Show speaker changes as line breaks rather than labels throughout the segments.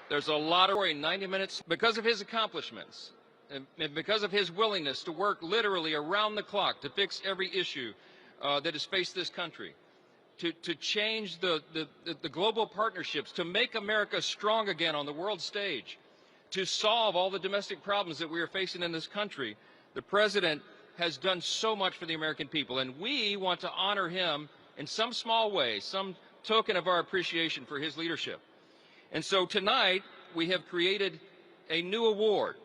There's a lot of worry in 90 minutes because of his accomplishments and because of his willingness to work literally around the clock to fix every issue that has faced this country, to change the global partnerships, to make America strong again on the world stage, to solve all the domestic problems that we are facing in this country. The President has done so much for the American people, and we want to honor him in some small way, some token of our appreciation for his leadership. And so tonight, we have created a new award.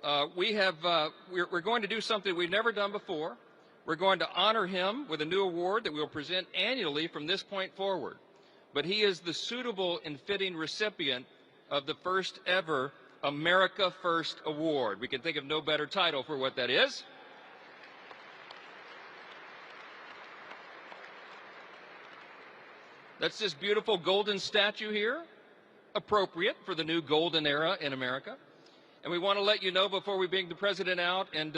We're going to do something we've never done before. We're going to honor him with a new award that we'll present annually from this point forward. But he is the suitable and fitting recipient of the first ever America First Award. We can think of no better title for what that is. That's this beautiful golden statue here, appropriate for the new golden era in America. And we want to let you know before we bring the President out and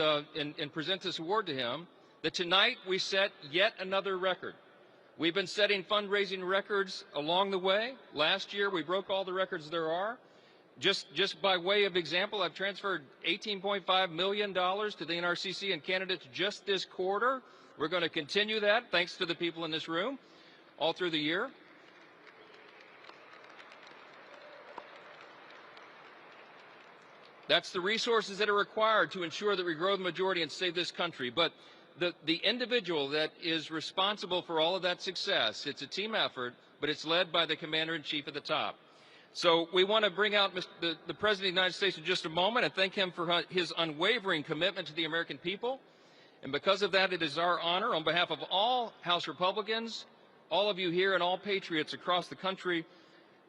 present this award to him that tonight we set yet another record. We've been setting fundraising records along the way. Last year we broke all the records there are. Just by way of example, I've transferred $18.5 million to the NRCC and candidates just this quarter. We're going to continue that, thanks to the people in this room, all through the year. That's the resources that are required to ensure that we grow the majority and save this country. But the individual that is responsible for all of that success, it's a team effort, but it's led by the Commander-in-Chief at the top. So we want to bring out the President of the United States in just a moment and thank him for his unwavering commitment to the American people. And because of that, it is our honor, on behalf of all House Republicans, all of you here, and all patriots across the country,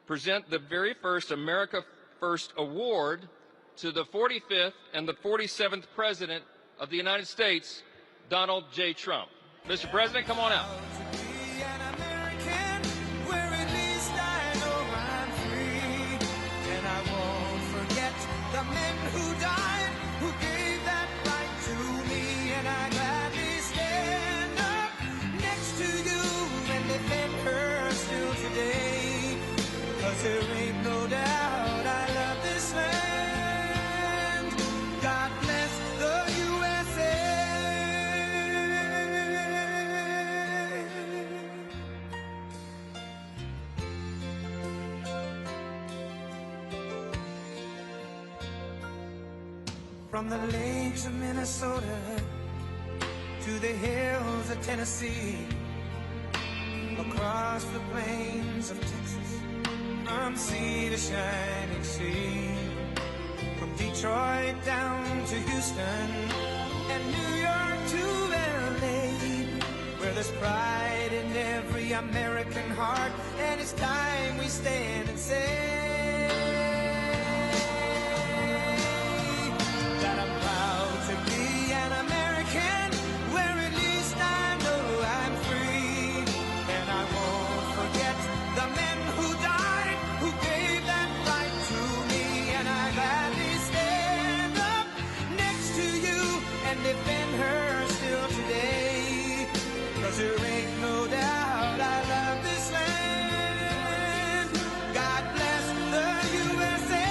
present the very first America First Award to the 45th and the 47th President of the United States, Donald J. Trump. Mr. President, come on out.
There ain't no doubt I love this land. God bless the USA. From the lakes of Minnesota to the hills of Tennessee, across the plains of Texas, from sea to shining sea, from Detroit down to Houston and New York to LA, where there's pride in every American heart, and it's time we stand and say that I'm proud to be an American, where at least I know I'm free, and I won't forget the men who died, who gave that right to me, and I gladly stand up next to you and defend her still today, 'cause there ain't no doubt I love this land. God bless the USA.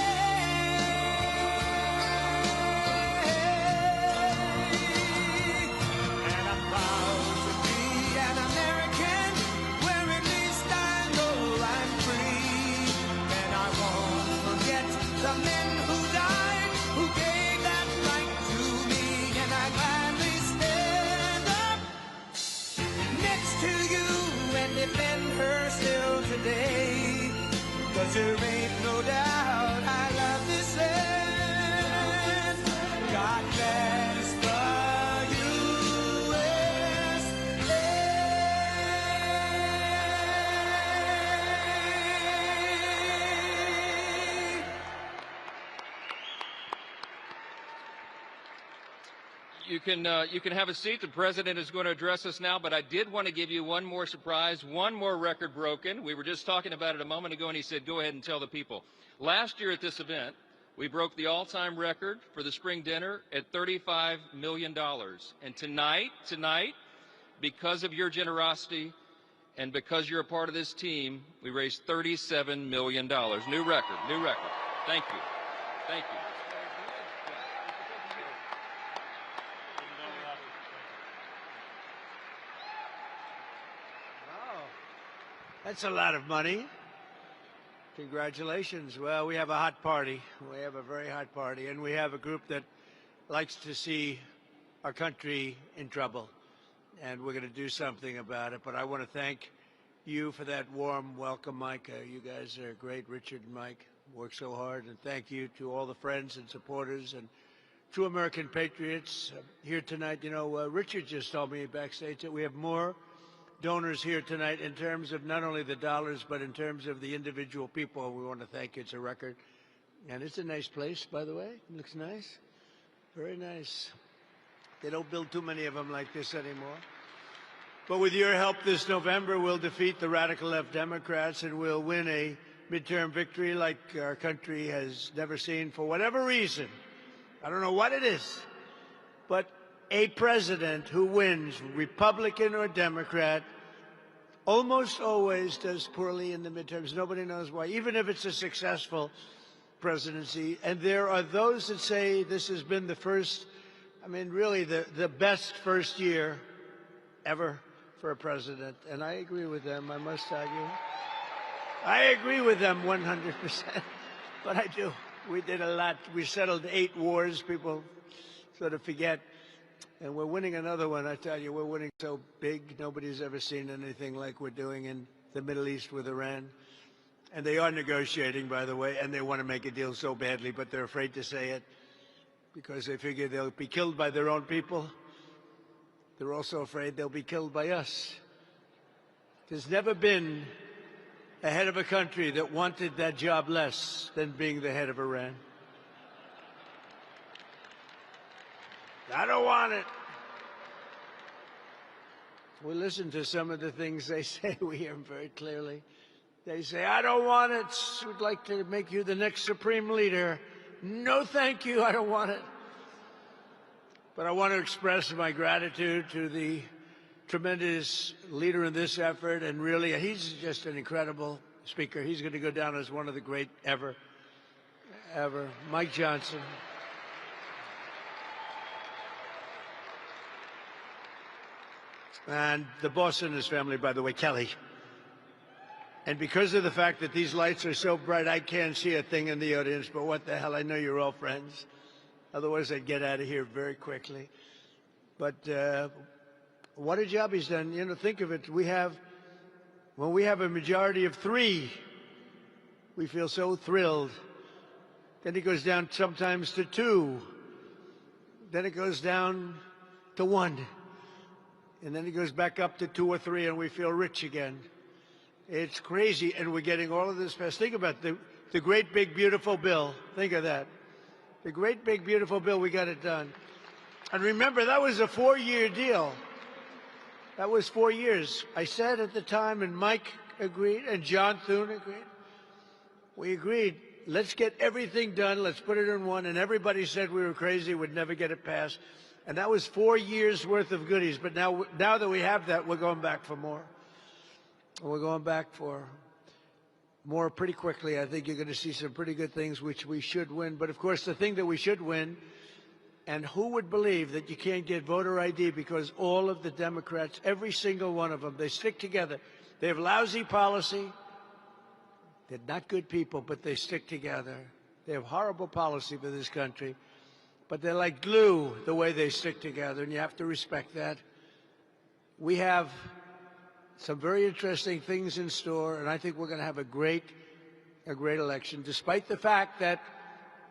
And I'm proud to be an American, where at least I know I'm free, and I won't forget the men who died, who gave that right to me, and I gladly stand up next to you and defend her still today, 'cause there ain't no doubt I love this land. God bless the USA.
You can have a seat. The President is going to address us now, but I did want to give you one more surprise, one more record broken. We were just talking about it a moment ago, and he said, go ahead and tell the people. Last year at this event, we broke the all-time record for the spring dinner at $35 million. And tonight, because of your generosity and because you're a part of this team, we raised $37 million. New record, new record. Thank you. Thank you.
Wow, that's a lot of money. Congratulations. Well, we have a hot party. We have a very hot party, and we have a group that likes to see our country in trouble, and we're going to do something about it. But I want to thank you for that warm welcome, Mike. You guys are great. Richard and Mike work so hard, and thank you to all the friends and supporters and true American patriots here tonight. You know, Richard just told me backstage that we have more donors here tonight in terms of not only the dollars, but in terms of the individual people. We want to thank you. It's a record. And it's a nice place, by the way. It looks nice. Very nice. They don't build too many of them like this anymore. But with your help this November, we'll defeat the radical left Democrats and we'll win a midterm victory like our country has never seen for whatever reason. I don't know what it is, but a president who wins, Republican or Democrat, almost always does poorly in the midterms. Nobody knows why, even if it's a successful presidency. And there are those that say this has been the first, I mean, really the best first year ever for a president. And I agree with them, I must tell you. I agree with them 100%. But I do. We did a lot. We settled 8 wars. People sort of forget. And we're winning another one. I tell you, we're winning so big. Nobody's ever seen anything like we're doing in the Middle East with Iran. And they are negotiating, by the way, and they want to make a deal so badly, but they're afraid to say it because they figure they'll be killed by their own people. They're also afraid they'll be killed by us. There's never been a head of a country that wanted that job less than being the head of Iran. I don't want it. We listen to some of the things they say. We hear them very clearly. They say, I don't want it. We'd like to make you the next supreme leader. No, thank you. I don't want it. But I want to express my gratitude to the tremendous leader in this effort. And really, he's just an incredible speaker. He's going to go down as one of the great ever. Mike Johnson. And the boss and his family, by the way, Kelly. And because of the fact that these lights are so bright, I can't see a thing in the audience, but what the hell, I know you're all friends. Otherwise, I'd get out of here very quickly. But what a job he's done. You know, think of it. When we have a majority of 3, we feel so thrilled. Then it goes down sometimes to 2. Then it goes down to 1. And then it goes back up to 2 or 3, and we feel rich again. It's crazy, and we're getting all of this passed. Think about the great, big, beautiful bill. Think of that. The great, big, beautiful bill, we got it done. And remember, that was a 4-year deal. That was 4 years. I said at the time, and Mike agreed, and John Thune agreed. We agreed, let's get everything done, let's put it in one, and everybody said we were crazy, would never get it passed. And that was 4 years worth of goodies. But now that we have that, we're going back for more. We're going back for more pretty quickly. I think you're going to see some pretty good things, which we should win. But of course, the thing that we should win, and who would believe that you can't get voter ID because all of the Democrats, every single one of them, they stick together. They have lousy policy. They're not good people, but they stick together. They have horrible policy for this country. But they're like glue, the way they stick together, and you have to respect that. We have some very interesting things in store, and I think we're going to have a great election, despite the fact that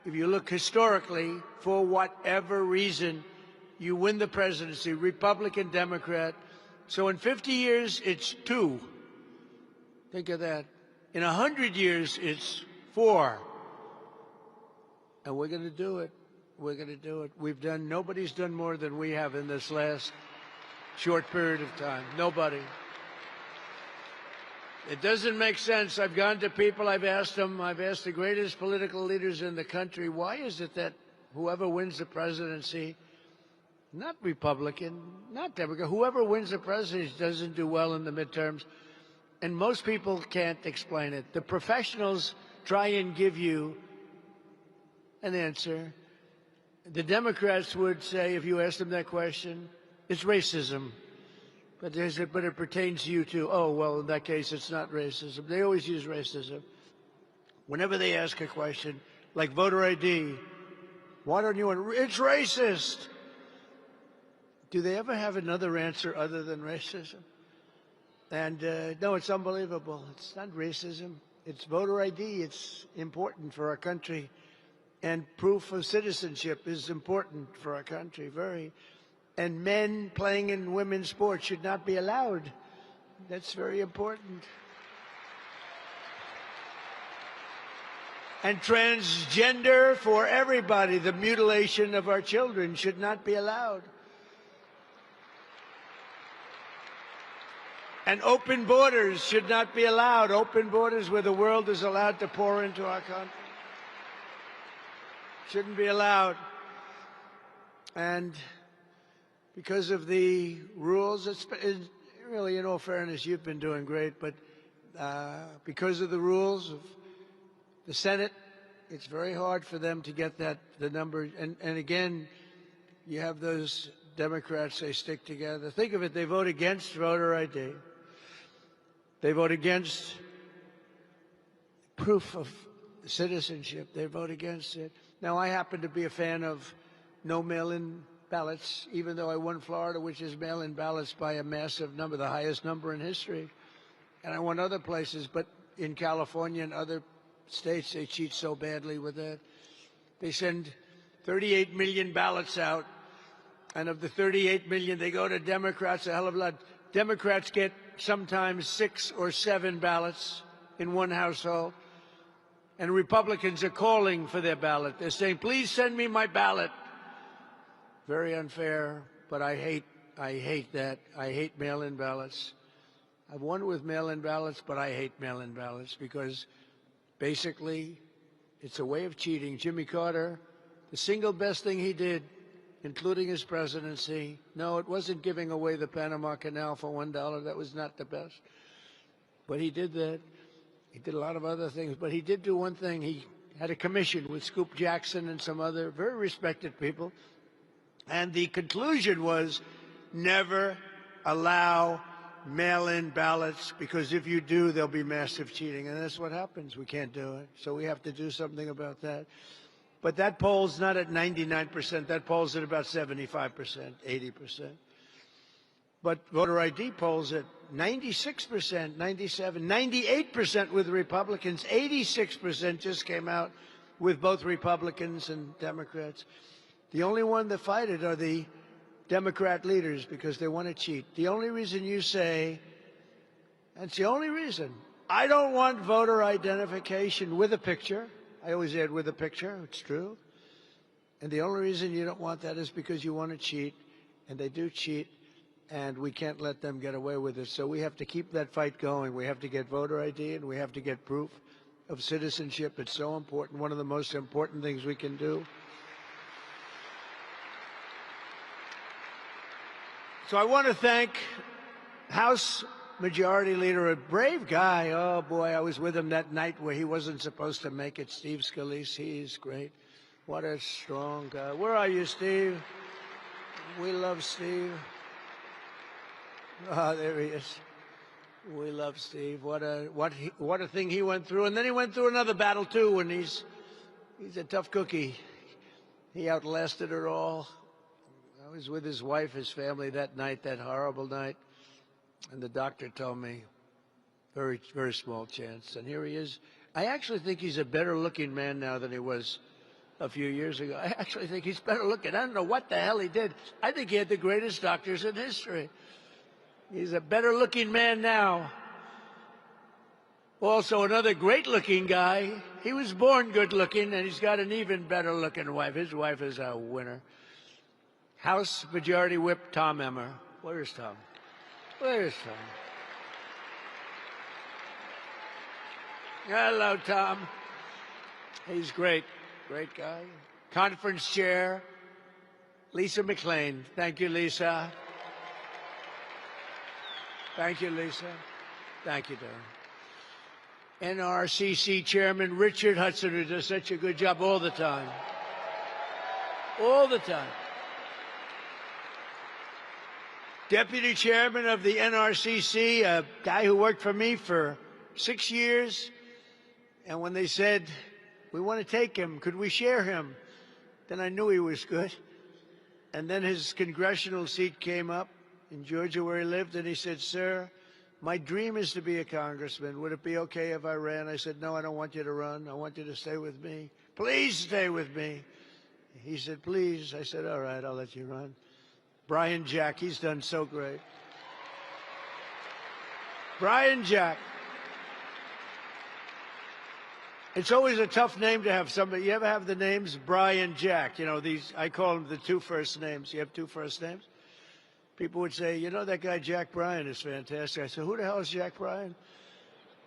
if you look historically, for whatever reason, you win the presidency, Republican, Democrat. So in 50 years, it's 2. Think of that. In 100 years, it's 4. And we're going to do it. We're going to do it. Nobody's done more than we have in this last short period of time. Nobody. It doesn't make sense. I've gone to people, I've asked them, I've asked the greatest political leaders in the country, why is it that whoever wins the presidency, not Republican, not Democrat, whoever wins the presidency doesn't do well in the midterms? And most people can't explain it. The professionals try and give you an answer. The Democrats would say, if you asked them that question, it's racism. But they said, but it pertains to you too. Oh, well, in that case, it's not racism. They always use racism. Whenever they ask a question, like voter ID, why don't you, it's racist. Do they ever have another answer other than racism? And no, it's unbelievable. It's not racism. It's voter ID. It's important for our country. And proof of citizenship is important for our country, very. And men playing in women's sports should not be allowed. That's very important. And transgender for everybody, the mutilation of our children should not be allowed. And open borders should not be allowed. Open borders where the world is allowed to pour into our country shouldn't be allowed. And because of the rules, it's really, in all fairness, you've been doing great, but because of the rules of the Senate, it's very hard for them to get the number. And again, you have those Democrats, they stick together. Think of it, they vote against voter ID. They vote against proof of citizenship. They vote against it. Now, I happen to be a fan of no mail-in ballots, even though I won Florida, which is mail-in ballots by a massive number, the highest number in history. And I won other places, but in California and other states, they cheat so badly with that. They send 38 million ballots out, and of the 38 million, they go to Democrats a hell of a lot. Democrats get sometimes 6 or 7 ballots in one household, and Republicans are calling for their ballot. They're saying, please send me my ballot. Very unfair, but I hate that. I hate mail-in ballots. I've won with mail-in ballots, but I hate mail-in ballots because basically it's a way of cheating. Jimmy Carter, the single best thing he did, including his presidency, no, it wasn't giving away the Panama Canal for $1. That was not the best. But he did that. He did a lot of other things, but he did do one thing. He had a commission with Scoop Jackson and some other very respected people. And the conclusion was never allow mail-in ballots, because if you do, there'll be massive cheating. And that's what happens. We can't do it. So we have to do something about that. But that poll's not at 99%. That poll's at about 75%, 80%. But voter ID polls at 96%, 97, 98% with Republicans. 86% just came out with both Republicans and Democrats. The only one that fight it are the Democrat leaders because they want to cheat. The only reason you say, that's the only reason, I don't want voter identification with a picture. I always add with a picture. It's true. And the only reason you don't want that is because you want to cheat, and they do cheat. And we can't let them get away with it. So we have to keep that fight going. We have to get voter ID, and we have to get proof of citizenship. It's so important, one of the most important things we can do. So I want to thank House Majority Leader, a brave guy. Oh, boy, I was with him that night where he wasn't supposed to make it, Steve Scalise. He's great. What a strong guy. Where are you, Steve? We love Steve. Oh, there he is. We love Steve. What a thing he went through. And then he went through another battle, too, and he's a tough cookie. He outlasted it all. I was with his wife, his family that night, that horrible night, and the doctor told me, very, very small chance. And here he is. I actually think he's a better-looking man now than he was a few years ago. I actually think he's better looking. I don't know what the hell he did. I think he had the greatest doctors in history. He's a better-looking man now. Also, another great-looking guy. He was born good-looking, and he's got an even better-looking wife. His wife is a winner. House Majority Whip Tom Emmer. Where's Tom? Where's Tom? Hello, Tom. He's great. Great guy. Conference Chair, Lisa McClain. Thank you, Lisa. Thank you, Lisa. Thank you, Darren. NRCC Chairman Richard Hudson, who does such a good job all the time. all the time. Deputy chairman of the NRCC, a guy who worked for me for 6 years. And when they said, we want to take him, could we share him? Then I knew he was good. And then his congressional seat came up in Georgia where he lived, and he said, sir, my dream is to be a congressman. Would it be okay if I ran? I said, no, I don't want you to run. I want you to stay with me. Please stay with me. He said, please. I said, all right, I'll let you run. Brian Jack, he's done so great. Brian Jack. It's always a tough name to have somebody. You ever have the names Brian Jack? You know, these, I call them the two first names. You have two first names? People would say, you know, that guy Jack Bryan is fantastic. I said, who the hell is Jack Bryan?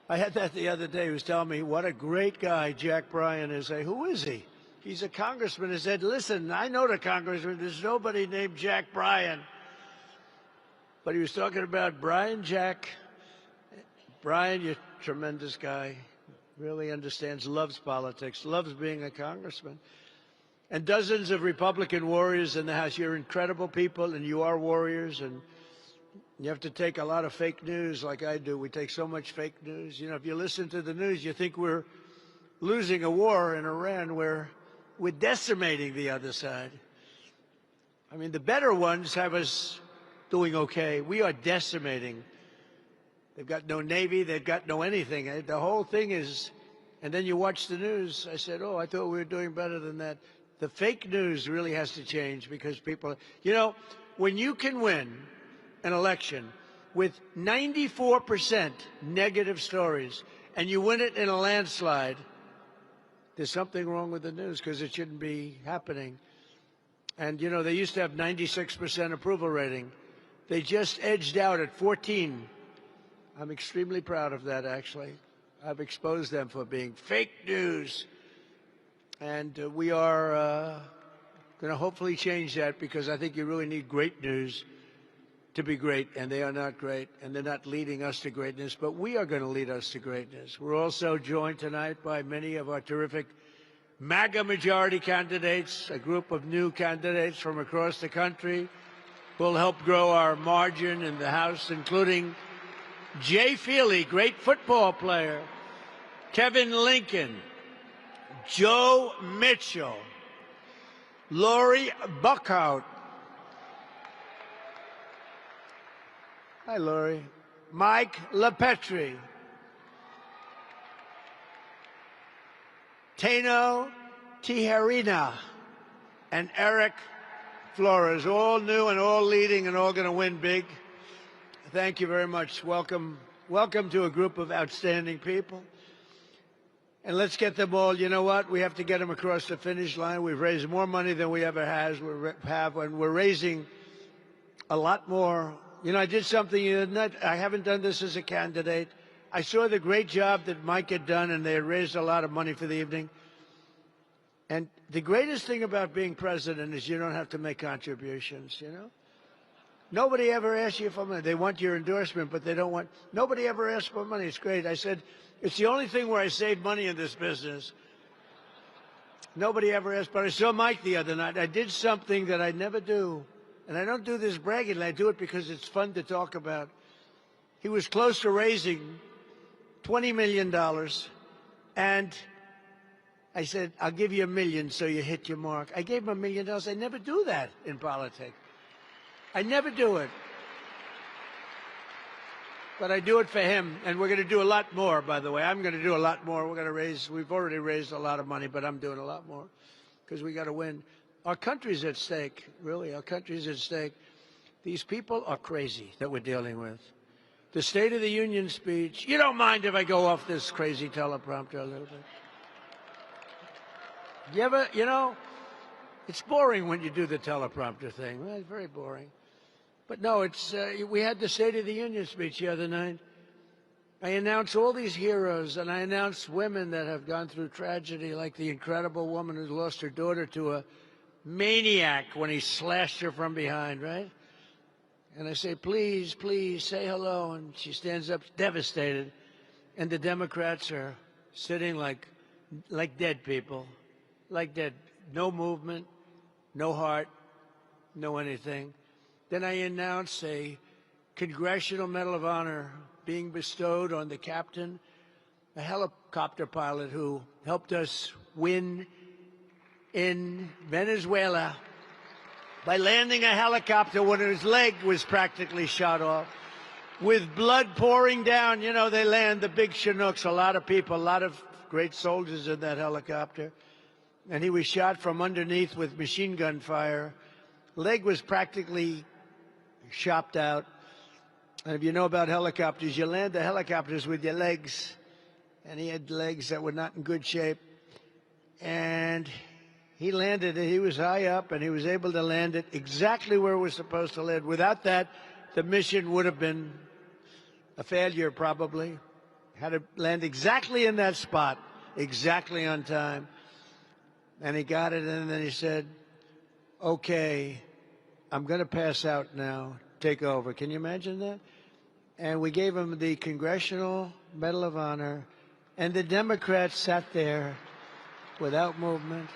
I had that the other day. He was telling me what a great guy Jack Bryan is. I say, who is he? He's a congressman. He said, listen, I know the congressman. There's nobody named Jack Bryan. But he was talking about Brian Jack. Brian, you're a tremendous guy. Really understands, loves politics, loves being a congressman. And dozens of Republican warriors in the House. You're incredible people, and you are warriors. And you have to take a lot of fake news like I do. We take so much fake news. You know, if you listen to the news, you think we're losing a war in Iran where we're decimating the other side. I mean, the better ones have us doing okay. We are decimating. They've got no Navy. They've got no anything. The whole thing is, and then you watch the news. I said, oh, I thought we were doing better than that. The fake news really has to change because people, you know, when you can win an election with 94% negative stories and you win it in a landslide, there's something wrong with the news because it shouldn't be happening. And, you know, they used to have 96% approval rating. They just edged out at 14. I'm extremely proud of that, actually. I've exposed them for being fake news. And we are going to hopefully change that because I think you really need great news to be great, and they are not great, and they're not leading us to greatness, but we are going to lead us to greatness. We're also joined tonight by many of our terrific MAGA majority candidates, a group of new candidates from across the country who will help grow our margin in the House, including Jay Feely, great football player, Kevin Lincoln, Joe Mitchell, Lori Buckhout. Hi, Lori. Mike LaPetri. Tano Tijerina. And Eric Flores. All new and all leading and all going to win big. Thank you very much. Welcome. Welcome to a group of outstanding people. And let's get them all. You know what? We have to get them across the finish line. We've raised more money than we ever have, and we're raising a lot more. You know, I did something I haven't done this as a candidate. I saw the great job that Mike had done, and they had raised a lot of money for the evening. And the greatest thing about being president is you don't have to make contributions, you know? Nobody ever asks you for money. They want your endorsement, but they don't want... Nobody ever asks for money. It's great. I said, it's the only thing where I save money in this business. Nobody ever asked, but I saw Mike the other night. I did something that I never do. And I don't do this bragging. I do it because it's fun to talk about. He was close to raising $20 million. And I said, I'll give you $1 million so you hit your mark. I gave him $1 million. I never do that in politics. I never do it. But I do it for him. And we're going to do a lot more, by the way. I'm going to do a lot more. We're going to raise, we've already raised a lot of money, but I'm doing a lot more because we got to win. Our country's at stake, really. Our country's at stake. These people are crazy that we're dealing with. The State of the Union speech. You don't mind if I go off this crazy teleprompter a little bit? You ever, you know, it's boring when you do the teleprompter thing. Well, it's very boring. But no, it's, we had the State of the Union speech the other night. I announced all these heroes, and I announced women that have gone through tragedy, like the incredible woman who lost her daughter to a maniac when he slashed her from behind, right? And I say, please, please, say hello. And she stands up devastated. And the Democrats are sitting like dead people, like dead. No movement, no heart, no anything. Then I announced a Congressional Medal of Honor being bestowed on the captain, a helicopter pilot who helped us win in Venezuela by landing a helicopter when his leg was practically shot off, with blood pouring down. You know, they land the big Chinooks, a lot of people, a lot of great soldiers in that helicopter. And he was shot from underneath with machine gun fire. Leg was practically chopped out. And if you know about helicopters, you land the helicopters with your legs. And he had legs that were not in good shape. And he landed it. He was high up, and he was able to land it exactly where it was supposed to land. Without that, the mission would have been a failure, probably. Had to land exactly in that spot, exactly on time. And he got it, and then he said, "Okay, I'm going to pass out now. Take over." Can you imagine that? And we gave him the Congressional Medal of Honor, and the Democrats sat there without movement.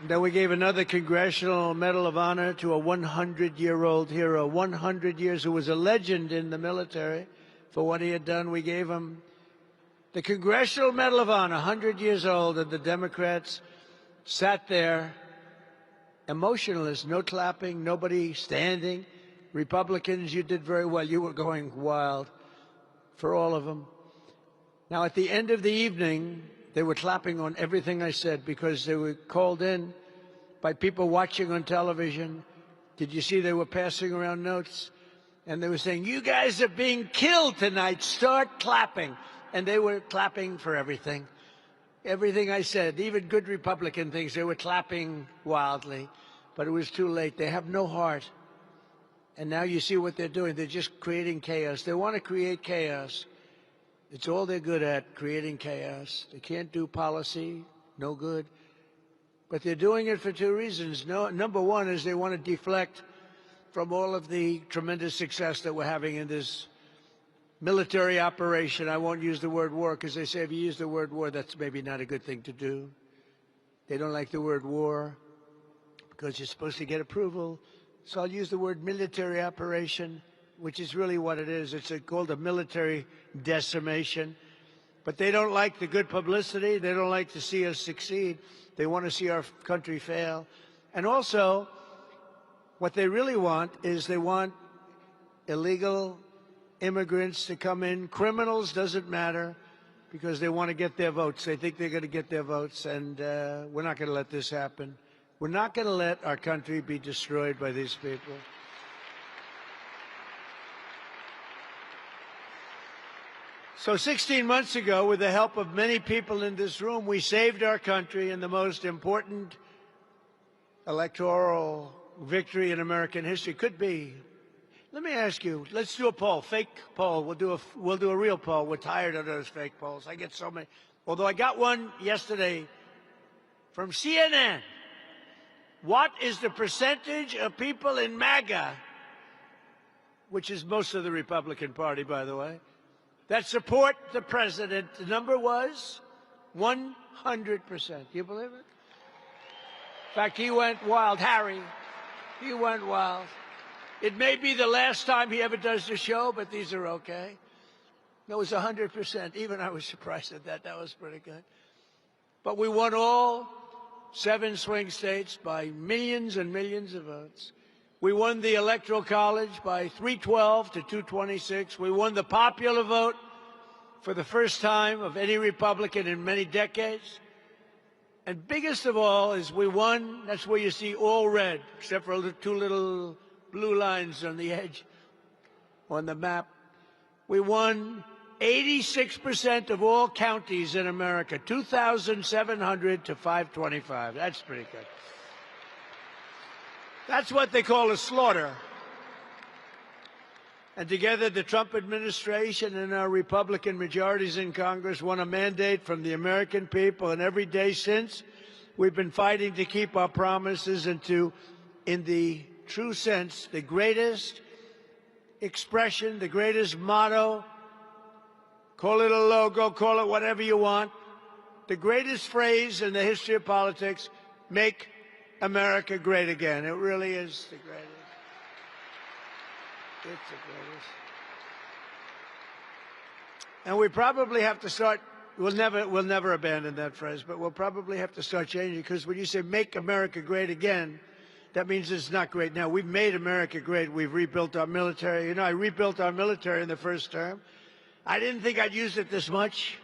And then we gave another Congressional Medal of Honor to a 100-year-old hero, 100 years, who was a legend in the military for what he had done. We gave him the Congressional Medal of Honor, 100 years old, and the Democrats sat there emotionless, no clapping, nobody standing. Republicans, you did very well. You were going wild for all of them. Now, at the end of the evening, they were clapping on everything I said because they were called in by people watching on television. Did you see they were passing around notes? And they were saying, "You guys are being killed tonight. Start clapping." And they were clapping for everything. Everything I said, even good Republican things, they were clapping wildly. But it was too late. They have no heart. And now you see what they're doing. They're just creating chaos. They want to create chaos. It's all they're good at, creating chaos. They can't do policy, no good. But they're doing it for two reasons. Number one is they want to deflect from all of the tremendous success that we're having in this military operation. I won't use the word war because they say if you use the word war, that's maybe not a good thing to do. They don't like the word war because you're supposed to get approval. So I'll use the word military operation, which is really what it is. It's called a military decimation. But they don't like the good publicity. They don't like to see us succeed. They want to see our country fail. And also, what they really want is they want illegal immigrants to come in. Criminals, doesn't matter, because they want to get their votes. They think they're going to get their votes, and we're not going to let this happen. We're not going to let our country be destroyed by these people. So 16 months ago, with the help of many people in this room, we saved our country in the most important electoral victory in American history. Could be. Let me ask you, let's do a poll, fake poll. We'll do a real poll. We're tired of those fake polls. I get so many. Although I got one yesterday from CNN. What is the percentage of people in MAGA, which is most of the Republican Party, by the way, that support the president? The number was 100%. You believe it? In fact, he went wild. Harry, he went wild. It may be the last time he ever does the show, but these are okay. It was 100%. Even I was surprised at that. That was pretty good. But we won all 7 swing states by millions and millions of votes. We won the Electoral College by 312 to 226. We won the popular vote for the first time of any Republican in many decades. And biggest of all is we won, that's where you see all red, except for the 2 little blue lines on the edge on the map. We won 86% of all counties in America, 2,700 to 525. That's pretty good. That's what they call a slaughter. And together, the Trump administration and our Republican majorities in Congress won a mandate from the American people. And every day since, we've been fighting to keep our promises and to, in the true sense, the greatest expression, the greatest motto, call it a logo, call it whatever you want, the greatest phrase in the history of politics, make America great again. It really is the greatest. It's the greatest. And we probably have to start, we'll never abandon that phrase, but we'll probably have to start changing, because when you say make America great again, that means it's not great now. We've made America great. We've rebuilt our military. You know, I rebuilt our military in the first term. I didn't think I'd use it this much,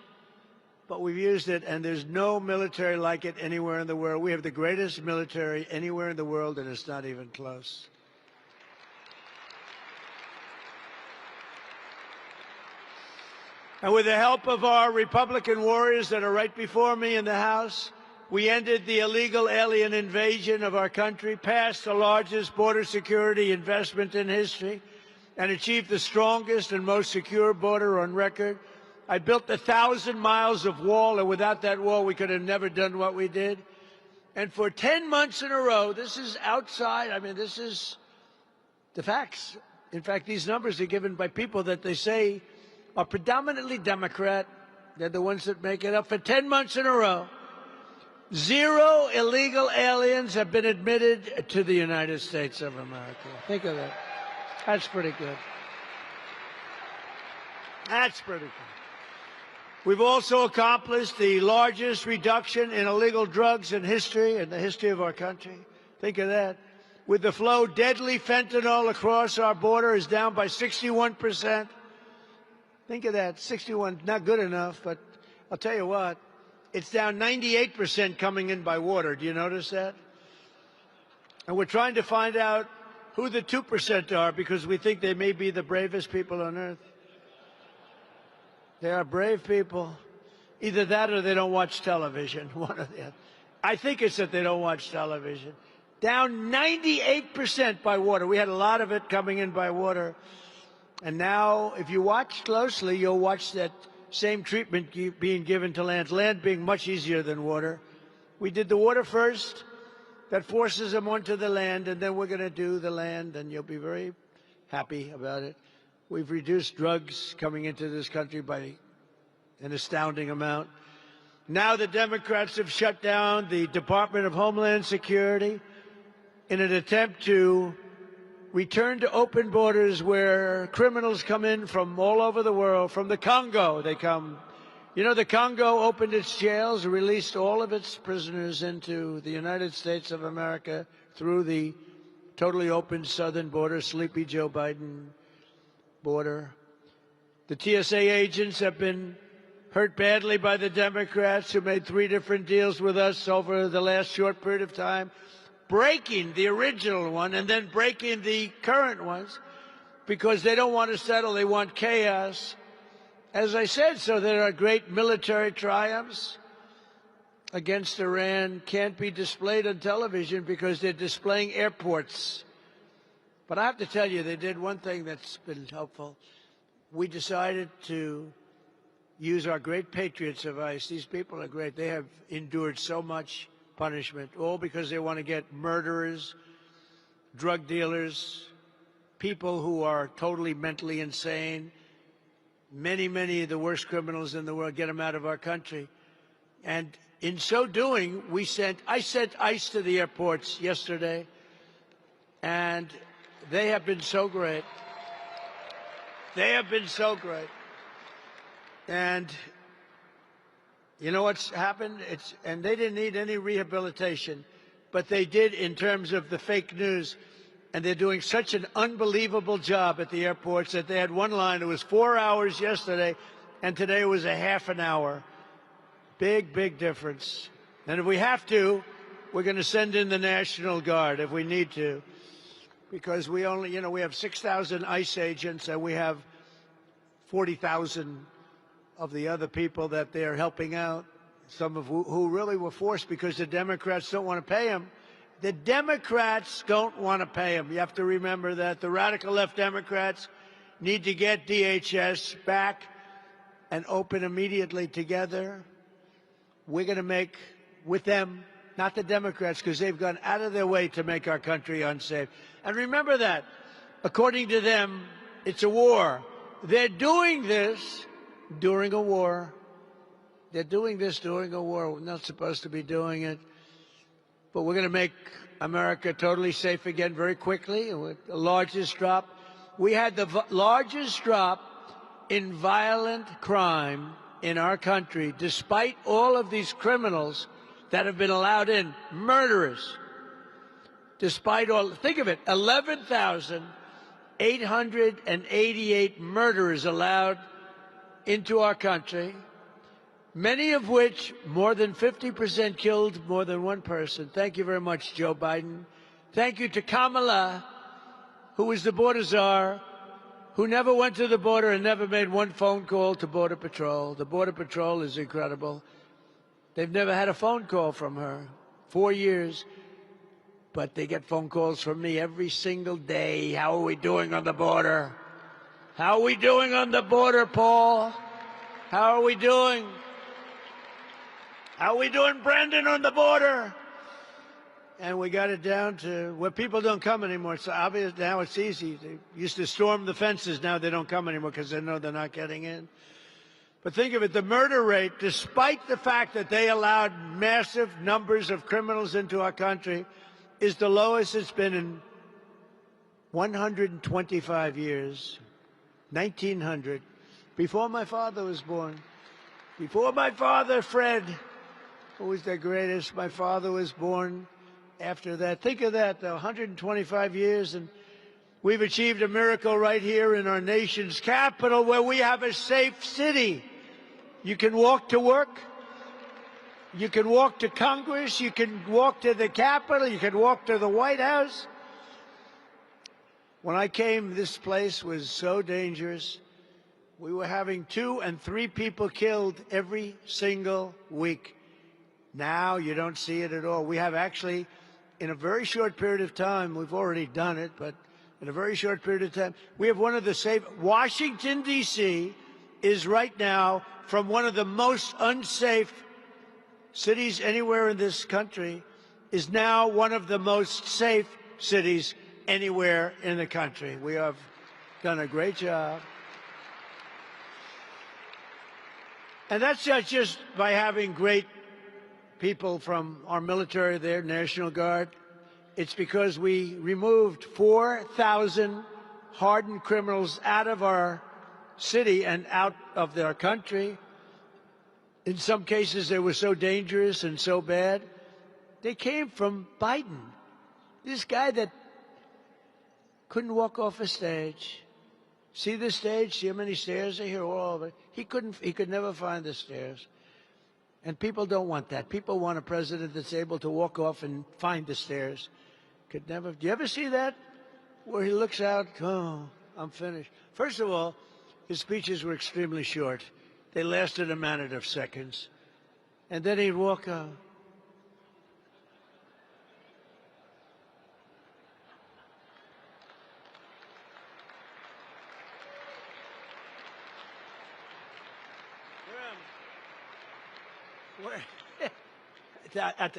but we've used it, and there's no military like it anywhere in the world. We have the greatest military anywhere in the world, and it's not even close. And with the help of our Republican warriors that are right before me in the House, we ended the illegal alien invasion of our country, passed the largest border security investment in history, and achieved the strongest and most secure border on record. I built 1,000 miles of wall, and without that wall, we could have never done what we did. And for 10 months in a row, this is outside, I mean, this is the facts. In fact, these numbers are given by people that they say are predominantly Democrat. They're the ones that make it up. For 10 months in a row, 0 illegal aliens have been admitted to the United States of America. Think of that. That's pretty good. That's pretty good. We've also accomplished the largest reduction in illegal drugs in history, in the history of our country. Think of that. With the flow, deadly fentanyl across our border is down by 61%. Think of that, 61, not good enough, but I'll tell you what, it's down 98% coming in by water. Do you notice that? And we're trying to find out who the 2% are, because we think they may be the bravest people on earth. They are brave people. Either that or they don't watch television. One or the other. I think it's that they don't watch television. Down 98% by water. We had a lot of it coming in by water. And now, if you watch closely, you'll watch that same treatment being given to land being much easier than water. We did the water first. That forces them onto the land, and then we're going to do the land, and you'll be very happy about it. We've reduced drugs coming into this country by an astounding amount. Now the Democrats have shut down the Department of Homeland Security in an attempt to return to open borders where criminals come in from all over the world. From the Congo, they come. You know, the Congo opened its jails, released all of its prisoners into the United States of America through the totally open southern border, Sleepy Joe Biden border. The TSA agents have been hurt badly by the Democrats, who made 3 different deals with us over the last short period of time, breaking the original one and then breaking the current ones because they don't want to settle. They want chaos. As I said, so there are great military triumphs against Iran can't be displayed on television because they're displaying airports. But I have to tell you, they did one thing that's been helpful. We decided to use our great patriots of ICE. These people are great. They have endured so much punishment, all because they want to get murderers, drug dealers, people who are totally mentally insane, many of the worst criminals in the world, get them out of our country. And in so doing, I sent ICE to the airports yesterday, and they have been so great. They have been so great. And you know what's happened? And they didn't need any rehabilitation, but they did in terms of the fake news. And they're doing such an unbelievable job at the airports that they had one line. It was 4 hours yesterday, and today it was a half an hour. Big difference. And if we have to, we're going to send in the National Guard if we need to, because we only, we have 6,000 ICE agents, and we have 40,000 of the other people that they're helping out, some of who really were forced because the Democrats don't want to pay them. The Democrats don't want to pay them. You have to remember that. The radical left Democrats need to get DHS back and open immediately together. We're going to make with them, not the Democrats, because they've gone out of their way to make our country unsafe. And remember that, according to them, it's a war. They're doing this during a war. They're doing this during a war. We're not supposed to be doing it. but we're going to make America totally safe again very quickly. With the largest drop. We had the largest drop in violent crime in our country, despite all of these criminals that have been allowed in, murderers. Despite all, think of it, 11,888 murderers allowed into our country, many of which, more than 50%, killed more than one person. Thank you very much, Joe Biden. Thank you to Kamala, who was the border czar, who never went to the border and never made one phone call to Border Patrol. The Border Patrol is incredible. They've never had a phone call from her. 4 years. But they get phone calls from me every single day. How are we doing on the border? How are we doing on the border, Paul? How are we doing? How are we doing, Brandon, on the border? And we got it down to where people don't come anymore. It's obvious now. It's easy. They used to storm the fences. Now they don't come anymore because they know they're not getting in. But think of it, the murder rate, despite the fact that they allowed massive numbers of criminals into our country, is the lowest it's been in 125 years, 1900, before my father was born. Before my father, Fred, who was the greatest, my father was born after that. Think of that, 125 years, and we've achieved a miracle right here in our nation's capital where we have a safe city. You can walk to work. You can walk to Congress, you can walk to the Capitol, you can walk to the White House. When I came, this place was so dangerous. We were having 2 and 3 people killed every single week. Now you don't see it at all. We have actually, in a very short period of time, we've already done it, but in a very short period of time, we have one of the safe. Washington, D.C. is right now from one of the most unsafe cities anywhere in this country, is now one of the most safe cities anywhere in the country. We have done a great job. And that's not just by having great people from our military there, National Guard. It's because we removed 4,000 hardened criminals out of our city and out of their country. In some cases, they were so dangerous and so bad. They came from Biden, this guy that couldn't walk off a stage. See the stage? See how many stairs are here? All of it. He could never find the stairs. And people don't want that. People want a president that's able to walk off and find the stairs. Could never. Do you ever see that? Where he looks out, oh, I'm finished. First of all, his speeches were extremely short. They lasted a matter of seconds. And then he'd walk out.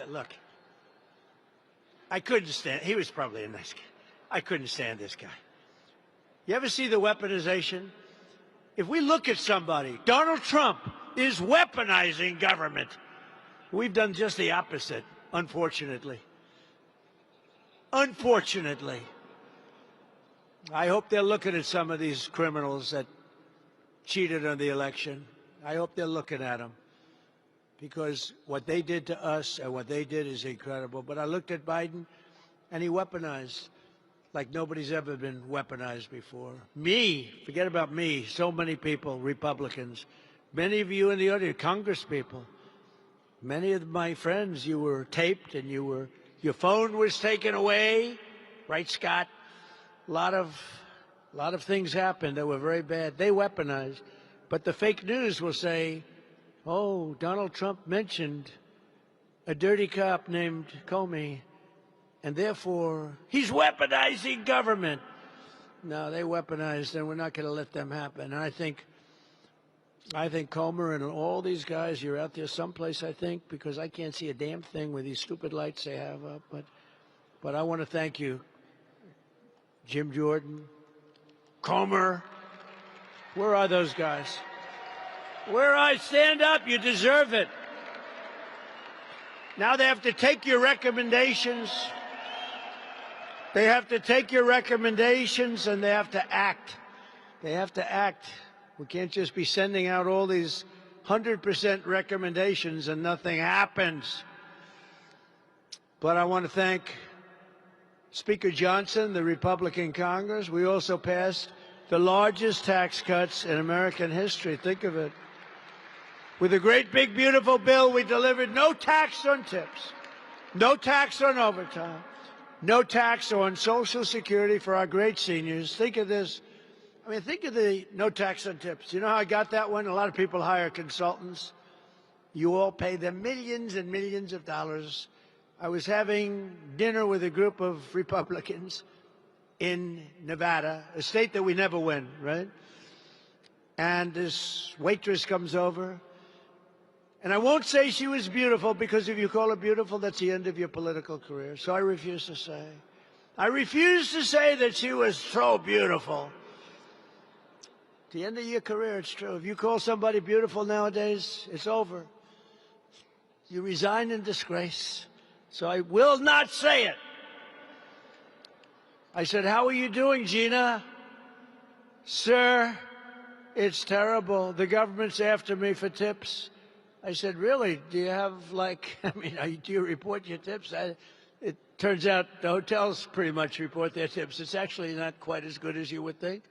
Look, I couldn't stand. He was probably a nice guy. I couldn't stand this guy. You ever see the weaponization? If we look at somebody, Donald Trump is weaponizing government. We've done just the opposite, unfortunately. Unfortunately. I hope they're looking at some of these criminals that cheated on the election. I hope they're looking at them. Because what they did to us and what they did is incredible. But I looked at Biden, and he weaponized like nobody's ever been weaponized before. Me, forget about me, so many people, Republicans, many of you in the audience, Congress people, many of my friends, you were taped and your phone was taken away, right, Scott? A lot of things happened that were very bad. They weaponized. But the fake news will say, oh, Donald Trump mentioned a dirty cop named Comey, and therefore he's weaponizing government. No, they weaponized, and we're not going to let them happen. And I think Comer and all these guys, you're out there someplace, I think, because I can't see a damn thing with these stupid lights they have up. But I want to thank you, Jim Jordan, Comer. Where are those guys? Where I stand up, you deserve it. Now they have to take your recommendations. They have to take your recommendations and they have to act. They have to act. We can't just be sending out all these 100% recommendations and nothing happens. But I want to thank Speaker Johnson, the Republican Congress. We also passed the largest tax cuts in American history. Think of it. With a great, big, beautiful bill, we delivered no tax on tips, no tax on overtime, no tax on Social Security for our great seniors. Think of this. I mean, think of the no tax on tips. You know how I got that one? A lot of people hire consultants. You all pay them millions and millions of dollars. I was having dinner with a group of Republicans in Nevada, a state that we never win, right? And this waitress comes over. And I won't say she was beautiful, because if you call her beautiful, that's the end of your political career. So I refuse to say. I refuse to say that she was so beautiful. At the end of your career, it's true. If you call somebody beautiful nowadays, it's over. You resign in disgrace. So I will not say it. I said, "How are you doing, Gina?" "Sir, it's terrible. The government's after me for tips." I said, "Really? Do you have, like, do you report your tips?" It turns out the hotels pretty much report their tips. It's actually not quite as good as you would think.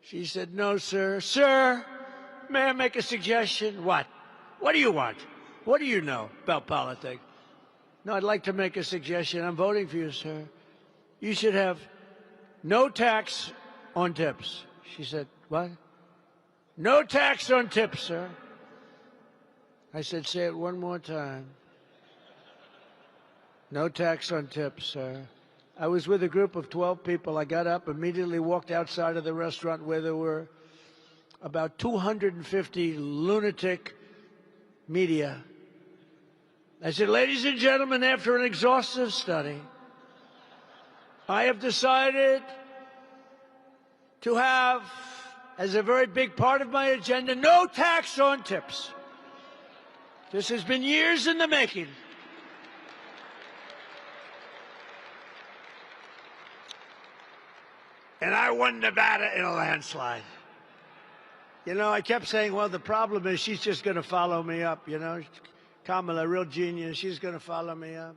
She said, "No, sir." "Sir, may I make a suggestion?" "What? What do you want? What do you know about politics?" "No, I'd like to make a suggestion. I'm voting for you, sir. You should have no tax on tips." She said, "What?" "No tax on tips, sir." I said, "Say it one more time." "No tax on tips, sir." I was with a group of 12 people. I got up, immediately walked outside of the restaurant where there were about 250 lunatic media. I said, "Ladies and gentlemen, after an exhaustive study, I have decided to have, as a very big part of my agenda, no tax on tips. This has been years in the making. And I won Nevada in a landslide." You know, I kept saying, well, the problem is she's just going to follow me up, you know. Kamala, a real genius, she's going to follow me up.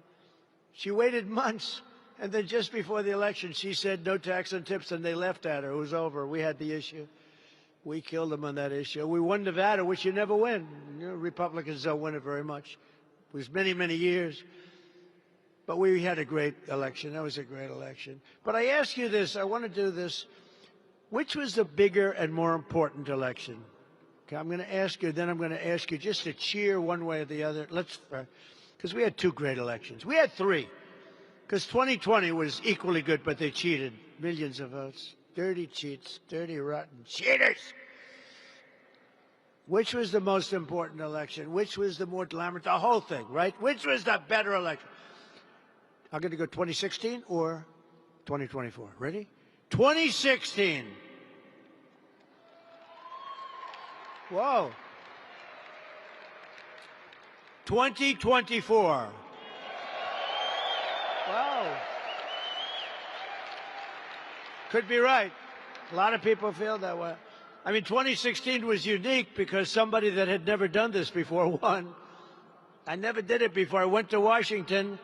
She waited months, and then just before the election, she said no tax on tips, and they left at her. It was over. We had the issue. We killed them on that issue. We won Nevada, which you never win. You know, Republicans don't win it very much. It was many, many years. But we had a great election. That was a great election. But I ask you this. I want to do this. Which was the bigger and more important election? Okay, I'm going to ask you, then I'm going to ask you just to cheer one way or the other. Because we had two great elections. We had three. Because 2020 was equally good, but they cheated. Millions of votes. Dirty cheats, dirty, rotten cheaters. Which was the most important election? Which was the more glamorous? The whole thing, right? Which was the better election? I'm going to go 2016 or 2024. Ready? 2016. Whoa. 2024. Wow. Could be right. A lot of people feel that way. I mean, 2016 was unique because somebody that had never done this before won. I never did it before. I went to Washington.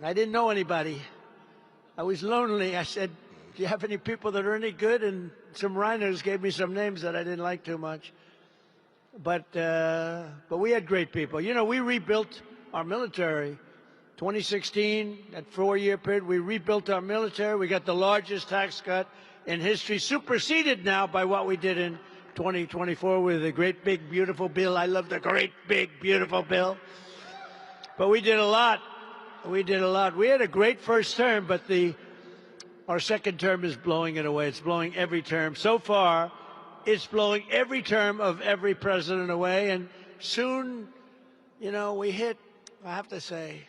I didn't know anybody. I was lonely. I said, "Do you have any people that are any good?" And some rhinos gave me some names that I didn't like too much. But we had great people. You know, we rebuilt our military. 2016, that 4-year period, we rebuilt our military. We got the largest tax cut in history, superseded now by what we did in 2024 with a great, big, beautiful bill. I love the great, big, beautiful bill. But we did a lot. We did a lot. We had a great first term, but our second term is blowing it away. It's blowing every term. So far, it's blowing every term of every president away. And soon, you know, we hit, I have to say,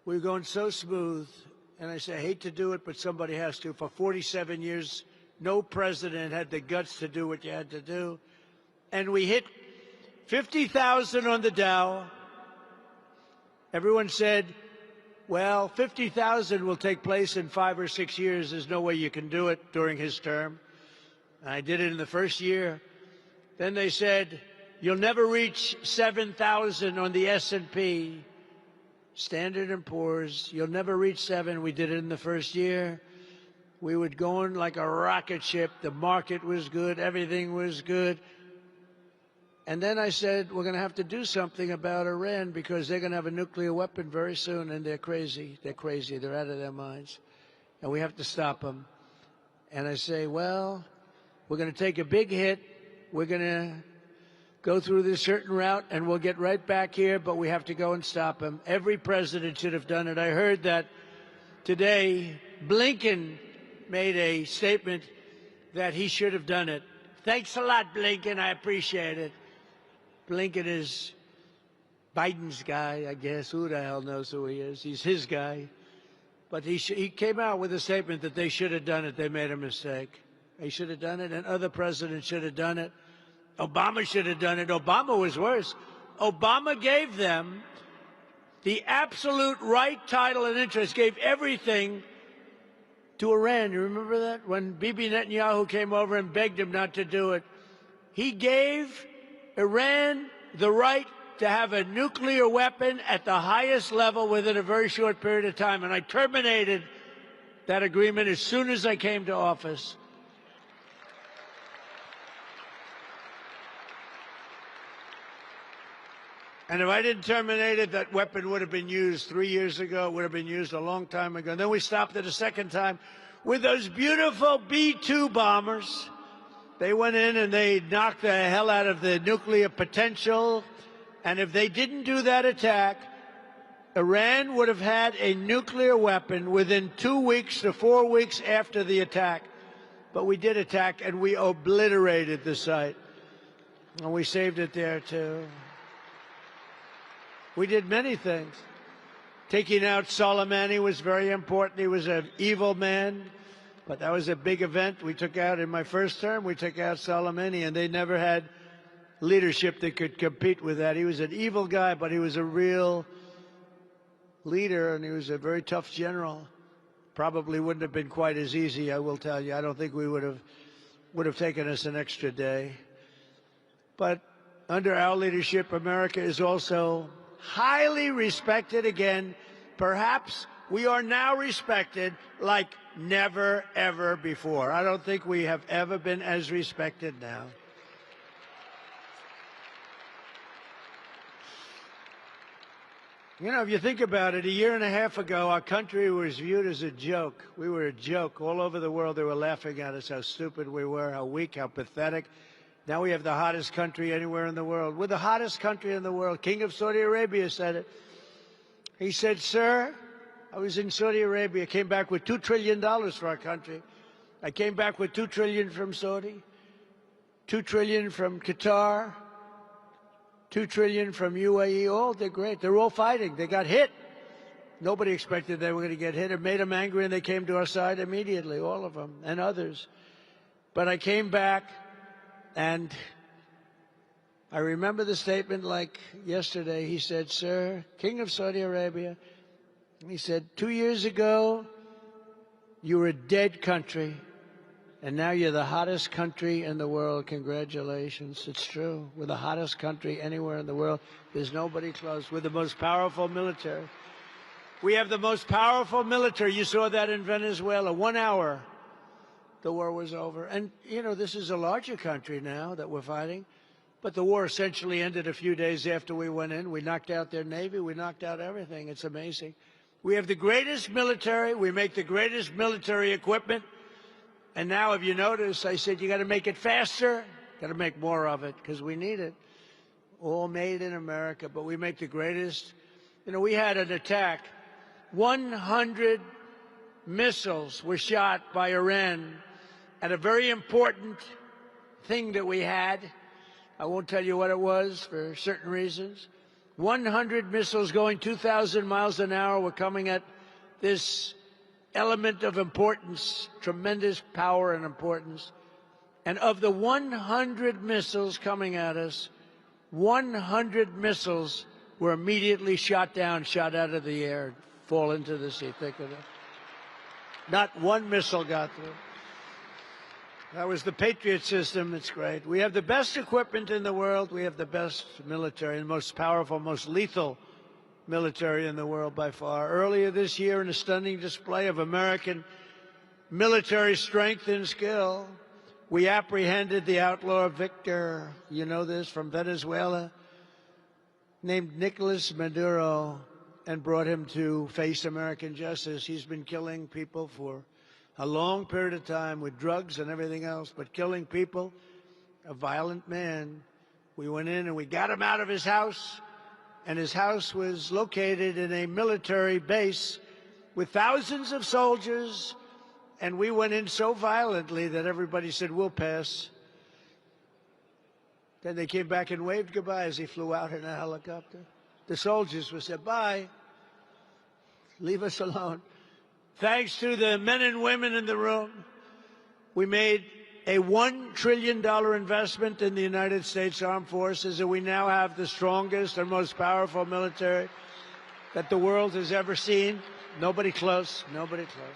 we're going so smooth. And I say, I hate to do it, but somebody has to. For 47 years, no president had the guts to do what you had to do. And we hit 50,000 on the Dow, Everyone said, well, 50,000 will take place in 5 or 6 years. There's no way you can do it during his term. And I did it in the first year. Then they said, you'll never reach 7,000 on the S&P, Standard & Poor's. You'll never reach 7. We did it in the first year. We would go on like a rocket ship. The market was good. Everything was good. And then I said, we're going to have to do something about Iran because they're going to have a nuclear weapon very soon, and they're crazy. They're crazy. They're out of their minds. And we have to stop them. And I say, well, we're going to take a big hit. We're going to go through this certain route, and we'll get right back here, but we have to go and stop them. Every president should have done it. I heard that today Blinken made a statement that he should have done it. Thanks a lot, Blinken. I appreciate it. Blinken is Biden's guy, I guess. Who the hell knows who he is? He's his guy. But he came out with a statement that they should have done it. They made a mistake. They should have done it, and other presidents should have done it. Obama should have done it. Obama was worse. Obama gave them the absolute right, title, and interest, gave everything to Iran. You remember that? When Bibi Netanyahu came over and begged him not to do it, he gave Iran the right to have a nuclear weapon at the highest level within a very short period of time. And I terminated that agreement as soon as I came to office. And if I didn't terminate it, that weapon would have been used 3 years ago. It would have been used a long time ago. And then we stopped it a second time with those beautiful B-2 bombers. They went in and they knocked the hell out of the nuclear potential. And if they didn't do that attack, Iran would have had a nuclear weapon within 2 weeks to 4 weeks after the attack. But we did attack, and we obliterated the site. And we saved it there, too. We did many things. Taking out Soleimani was very important. He was an evil man. But that was a big event. We took out, in my first term, we took out Soleimani, and they never had leadership that could compete with that. He was an evil guy, but he was a real leader, and he was a very tough general. Probably wouldn't have been quite as easy, I will tell you. I don't think we would have taken us an extra day. But under our leadership, America is also highly respected again. Perhaps we are now respected like never, ever before. I don't think we have ever been as respected now. You know, if you think about it, 1.5 years ago, our country was viewed as a joke. We were a joke. All over the world, they were laughing at us, how stupid we were, how weak, how pathetic. Now we have the hottest country anywhere in the world. We're the hottest country in the world. King of Saudi Arabia said it. He said, sir, I was in Saudi Arabia, came back with $2 trillion for our country. I came back with $2 trillion from Saudi, $2 trillion from Qatar, $2 trillion from UAE. Oh, they're great. They're all fighting. They got hit. Nobody expected they were going to get hit. It made them angry, and they came to our side immediately, all of them, and others. But I came back, and I remember the statement like yesterday. He said, sir, King of Saudi Arabia, he said, 2 years ago, you were a dead country, and now you're the hottest country in the world. Congratulations. It's true. We're the hottest country anywhere in the world. There's nobody close. We're the most powerful military. We have the most powerful military. You saw that in Venezuela. 1 hour, the war was over. And, you know, this is a larger country now that we're fighting. But the war essentially ended a few days after we went in. We knocked out their Navy. We knocked out everything. It's amazing. We have the greatest military. We make the greatest military equipment. And now, if you notice, I said, you got to make it faster. Got to make more of it because we need it. All made in America, but we make the greatest. You know, we had an attack. 100 missiles were shot by Iran at a very important thing that we had. I won't tell you what it was for certain reasons. 100 missiles going 2,000 miles an hour were coming at this element of importance, tremendous power and importance. And of the 100 missiles coming at us, 100 missiles were immediately shot down, shot out of the air, fall into the sea. Think of that. Not one missile got through. That was the Patriot system. It's great. We have the best equipment in the world. We have the best military, the most powerful, most lethal military in the world by far. Earlier this year, in a stunning display of American military strength and skill, we apprehended the outlaw Victor, you know this, from Venezuela, named Nicolas Maduro, and brought him to face American justice. He's been killing people for a long period of time with drugs and everything else, but killing people, a violent man. We went in and we got him out of his house, and his house was located in a military base with thousands of soldiers, and we went in so violently that everybody said, we'll pass. Then they came back and waved goodbye as he flew out in a helicopter. The soldiers would say, bye, leave us alone. Thanks to the men and women in the room, we made a $1 trillion investment in the United States Armed Forces, and we now have the strongest and most powerful military that the world has ever seen. Nobody close, nobody close.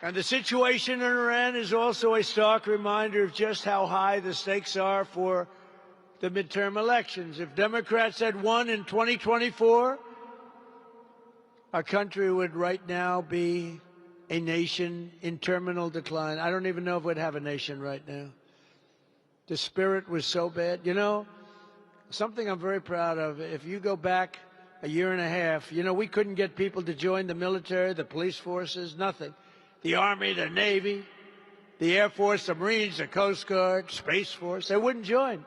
And the situation in Iran is also a stark reminder of just how high the stakes are for the midterm elections. If Democrats had won in 2024, our country would right now be a nation in terminal decline. I don't even know if we'd have a nation right now. The spirit was so bad. You know, something I'm very proud of, if you go back a year and a half, you know, we couldn't get people to join the military, the police forces, nothing. The Army, the Navy, the Air Force, the Marines, the Coast Guard, Space Force, they wouldn't join.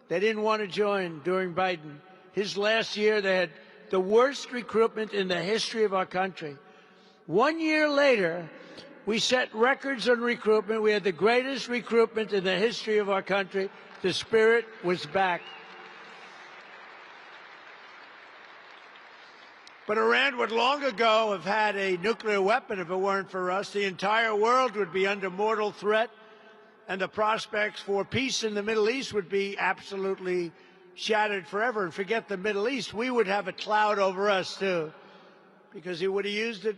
They didn't want to join during Biden. His last year, they had the worst recruitment in the history of our country. 1 year later, we set records on recruitment. We had the greatest recruitment in the history of our country. The spirit was back. But Iran would long ago have had a nuclear weapon if it weren't for us. The entire world would be under mortal threat, and the prospects for peace in the Middle East would be absolutely shattered forever. And forget the Middle East, we would have a cloud over us too, because he would have used it,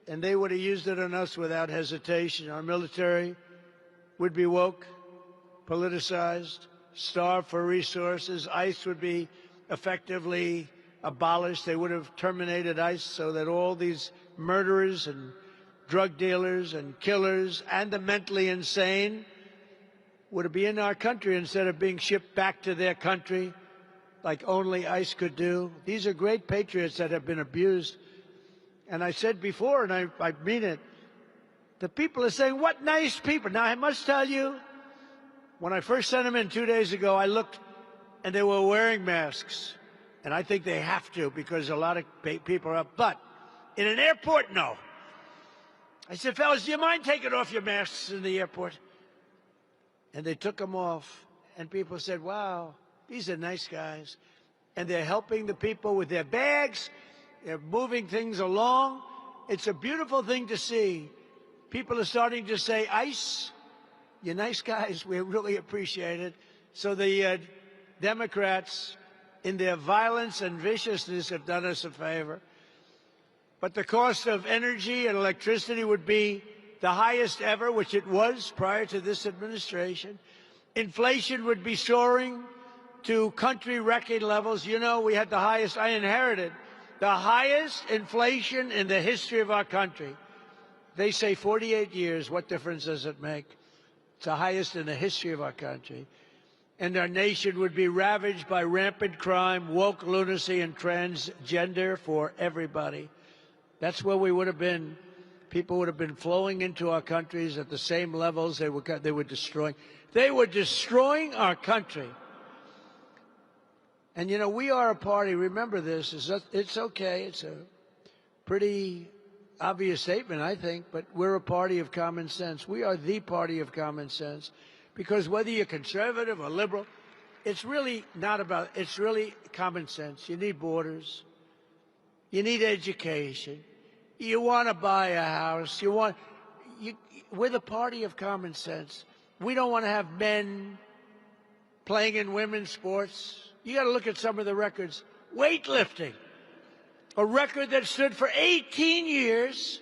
and they would have used it on us without hesitation. Our military would be woke, politicized, starved for resources. ICE would be effectively abolished. They would have terminated ICE so that all these murderers and drug dealers and killers and the mentally insane would be in our country instead of being shipped back to their country like only ICE could do. These are great patriots that have been abused. And I said before, and I mean it, the people are saying, what nice people. Now, I must tell you, when I first sent them in 2 days ago, I looked, and they were wearing masks. And I think they have to, because a lot of people are up. But in an airport, no. I said, fellas, do you mind taking off your masks in the airport? And they took them off, and people said, wow, these are nice guys. And they're helping the people with their bags. They're moving things along. It's a beautiful thing to see. People are starting to say, ICE, you're nice guys. We really appreciate it. So the Democrats, in their violence and viciousness, have done us a favor. But the cost of energy and electricity would be the highest ever, which it was prior to this administration. Inflation would be soaring to country record levels. You know, we had the highest, I inherited the highest inflation in the history of our country. They say 48 years, what difference does it make? It's the highest in the history of our country. And our nation would be ravaged by rampant crime, woke lunacy, and transgender for everybody. That's where we would have been. People would have been flowing into our countries at the same levels they were destroying. They were destroying our country. And, you know, we are a party, remember this, it's okay, it's a pretty obvious statement, I think, but we're a party of common sense. We are the party of common sense, because whether you're conservative or liberal, it's really not about, it's really common sense. You need borders. You need education. You want to buy a house. We're the party of common sense. We don't want to have men playing in women's sports. You got to look at some of the records. Weightlifting, a record that stood for 18 years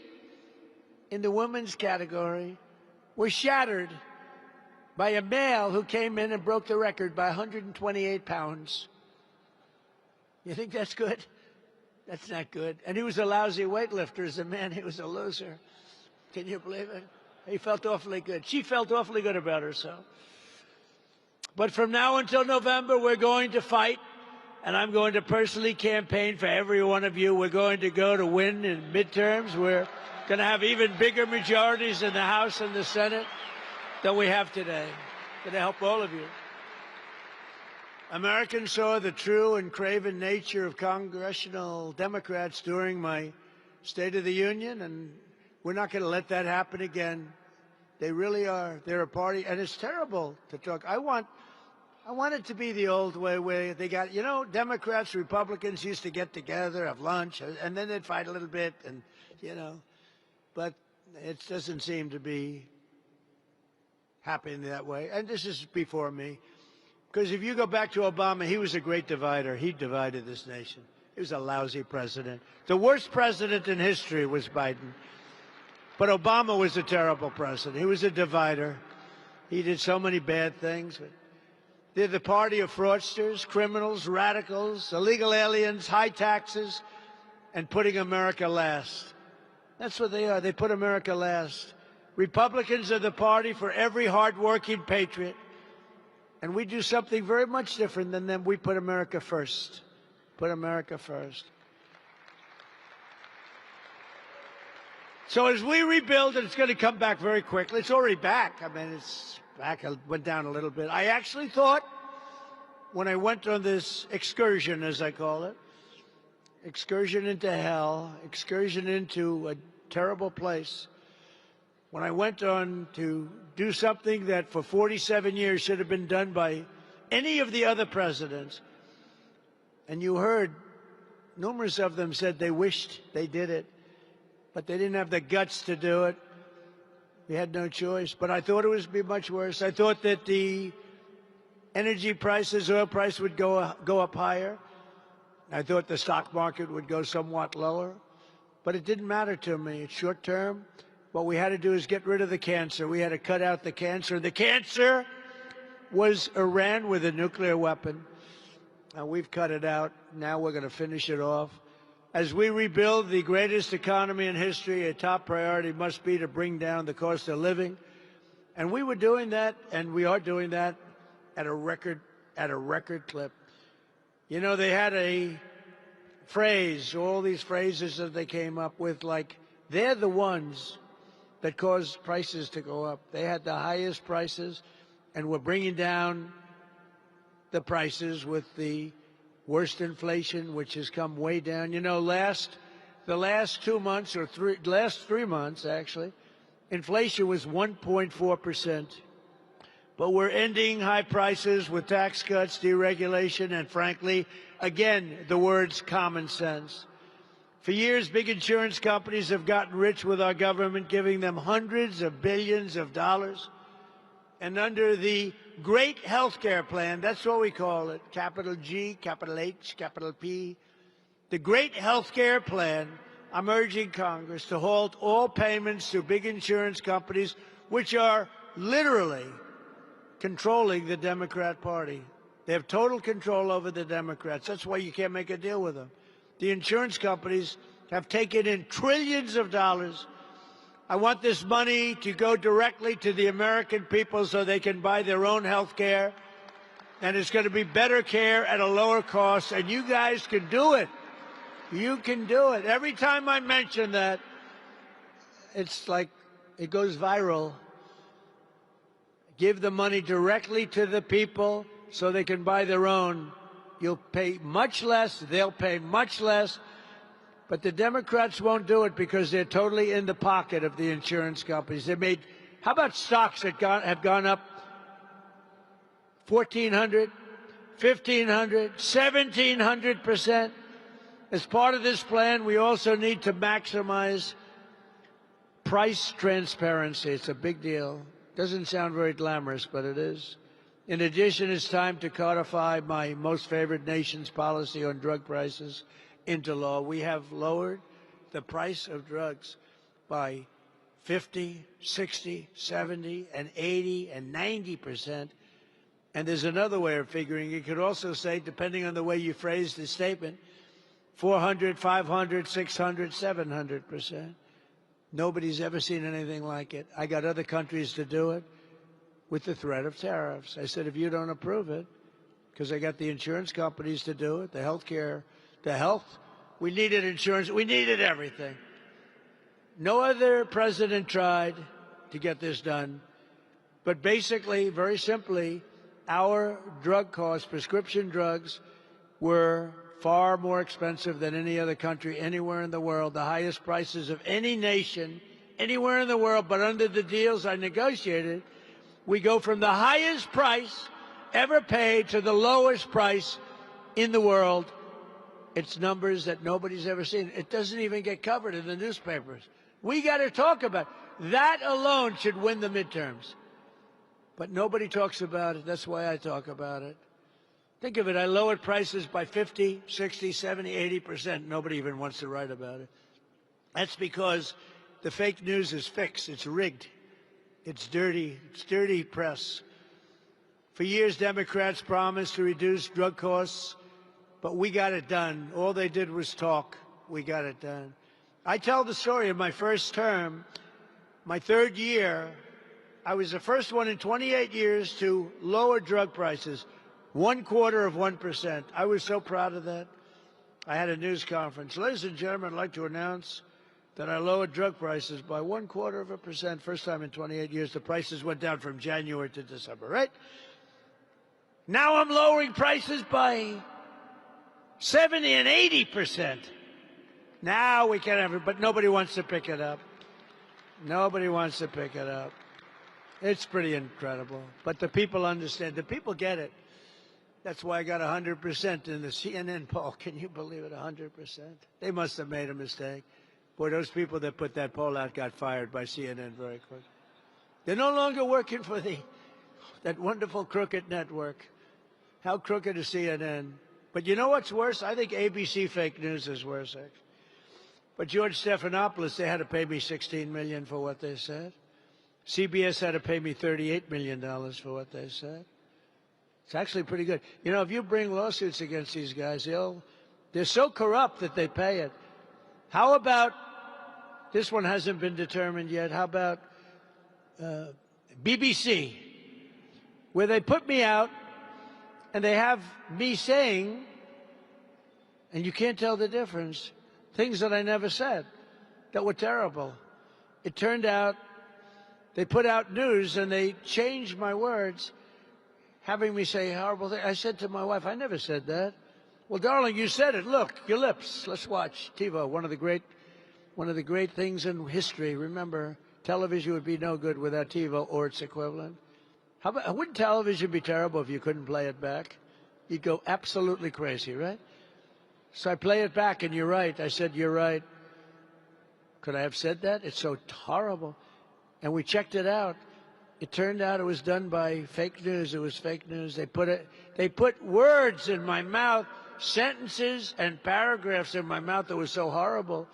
in the women's category, was shattered by a male who came in and broke the record by 128 pounds. You think that's good? That's not good. And he was a lousy weightlifter. As a man, he was a loser. Can you believe it? He felt awfully good. She felt awfully good about herself. But from now until November, we're going to fight, and I'm going to personally campaign for every one of you. We're going to go to win in midterms. We're going to have even bigger majorities in the House and the Senate than we have today. Going to help all of you. Americans saw the true and craven nature of congressional Democrats during my State of the Union, and we're not going to let that happen again. They really are. They're a party, and it's terrible to talk. I want it to be the old way where they got, you know, Democrats, Republicans used to get together, have lunch, and then they'd fight a little bit, and, you know, but it doesn't seem to be happening that way. And this is before me. Because if you go back to Obama, he was a great divider. He divided this nation. He was a lousy president. The worst president in history was Biden. But Obama was a terrible president. He was a divider. He did so many bad things. They're the party of fraudsters, criminals, radicals, illegal aliens, high taxes, and putting America last. That's what they are. They put America last. Republicans are the party for every hardworking patriot. And we do something very much different than them. We put America first. Put America first. So as we rebuild, and it's going to come back very quickly. It's already back. I mean, it's back. It went down a little bit. I actually thought when I went on this excursion, as I call it, excursion into hell, excursion into a terrible place, when I went on to do something that for 47 years should have been done by any of the other presidents, and you heard numerous of them said they wished they did it, but they didn't have the guts to do it. We had no choice. But I thought it would be much worse. I thought that the energy prices, oil price would go up higher. I thought the stock market would go somewhat lower. But it didn't matter to me. It's short term. What we had to do is get rid of the cancer. We had to cut out the cancer. The cancer was Iran with a nuclear weapon. We've cut it out. Now we're going to finish it off. As we rebuild the greatest economy in history, a top priority must be to bring down the cost of living. And we were doing that, and we are doing that at a record clip. You know, they had a phrase, all these phrases that they came up with, like, they're the ones that caused prices to go up. They had the highest prices, and we're bringing down the prices with the worst inflation, which has come way down. You know, the last 2 months, or last 3 months, actually, inflation was 1.4%. But we're ending high prices with tax cuts, deregulation, and frankly, again, the words common sense. For years, big insurance companies have gotten rich with our government, giving them hundreds of billions of dollars. And under the Great Healthcare Plan, that's what we call it, capital G, capital H, capital P, the Great Healthcare Plan, I'm urging Congress to halt all payments to big insurance companies, which are literally controlling the Democrat Party. They have total control over the Democrats. That's why you can't make a deal with them. The insurance companies have taken in trillions of dollars. I want this money to go directly to the American people so they can buy their own health care. And it's going to be better care at a lower cost. And you guys can do it. You can do it. Every time I mention that, it's like it goes viral. Give the money directly to the people so they can buy their own. You'll pay much less. They'll pay much less. But the Democrats won't do it because they're totally in the pocket of the insurance companies. They made, how about stocks that have gone up 1,400, 1,500, 1,700%? As part of this plan, we also need to maximize price transparency. It's a big deal. Doesn't sound very glamorous, but it is. In addition, it's time to codify my most favored nation's policy on drug prices into law. We have lowered the price of drugs by 50, 60, 70, and 80, and 90%. And there's another way of figuring. You could also say, depending on the way you phrase the statement, 400, 500, 600, 700%. Nobody's ever seen anything like it. I got other countries to do it with the threat of tariffs. I said, if you don't approve it, because I got the insurance companies to do it, the health, we needed insurance, we needed everything. No other president tried to get this done. But basically, very simply, our drug costs, prescription drugs, were far more expensive than any other country anywhere in the world, the highest prices of any nation anywhere in the world. But under the deals I negotiated, we go from the highest price ever paid to the lowest price in the world. It's numbers that nobody's ever seen. It doesn't even get covered in the newspapers. We got to talk about it. That alone should win the midterms. But nobody talks about it. That's why I talk about it. Think of it. I lowered prices by 50, 60, 70, 80%. Nobody even wants to write about it. That's because the fake news is fixed. It's rigged. It's dirty. It's dirty press. For years, Democrats promised to reduce drug costs, but we got it done. All they did was talk. We got it done. I tell the story of my first term, my third year. I was the first one in 28 years to lower drug prices, 0.25%. I was so proud of that. I had a news conference. Ladies and gentlemen, I'd like to announce that I lowered drug prices by 0.25%. First time in 28 years. The prices went down from January to December, right? Now I'm lowering prices by 70 and 80%. Now we can have it, but nobody wants to pick it up. Nobody wants to pick it up. It's pretty incredible. But the people understand. The people get it. That's why I got 100% in the CNN poll. Can you believe it? 100%. They must have made a mistake. Boy, those people that put that poll out got fired by CNN very quick. They're no longer working for that wonderful crooked network. How crooked is CNN? But you know what's worse? I think ABC fake news is worse, actually. But George Stephanopoulos, they had to pay me $16 million for what they said. CBS had to pay me $38 million for what they said. It's actually pretty good. You know, if you bring lawsuits against these guys, they're so corrupt that they pay it. How about, this one hasn't been determined yet, how about BBC, where they put me out and they have me saying, and you can't tell the difference, things that I never said that were terrible. It turned out they put out news and they changed my words, having me say horrible things. I said to my wife, I never said that. Well, darling, you said it. Look, your lips. Let's watch TiVo, one of the great things in history. Remember, television would be no good without TiVo or its equivalent. Wouldn't television be terrible if you couldn't play it back? You'd go absolutely crazy, right? So I play it back, and you're right. I said, you're right. Could I have said that? It's so horrible. And we checked it out. It turned out it was done by fake news. It was fake news. They put words in my mouth, sentences and paragraphs in my mouth that was so horrible.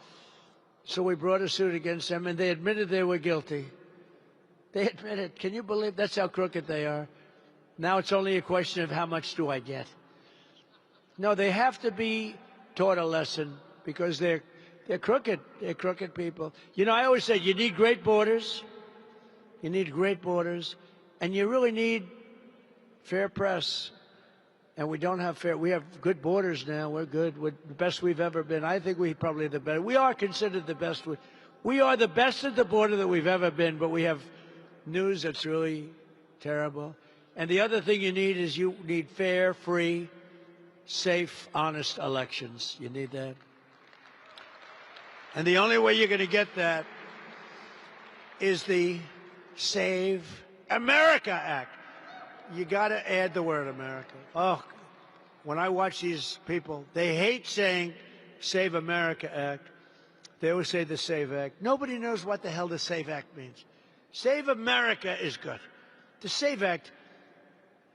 So we brought a suit against them, and they admitted they were guilty. They admitted. Can you believe that's how crooked they are? Now it's only a question of how much do I get. No, they have to be taught a lesson because they're crooked. They're crooked people. You know, I always say you need great borders. You need great borders, and you really need fair press. And we don't have fair. We have good borders now. We're good. We're the best we've ever been. I think we probably the best. We are considered the best. We are the best at the border that we've ever been. But we have news that's really terrible. And the other thing you need is you need fair, free, safe, honest elections. You need that. And the only way you're going to get that is the Save America Act. You got to add the word America. Oh, when I watch these people, they hate saying Save America Act. They always say the Save Act. Nobody knows what the hell the Save Act means. Save America is good. The Save Act,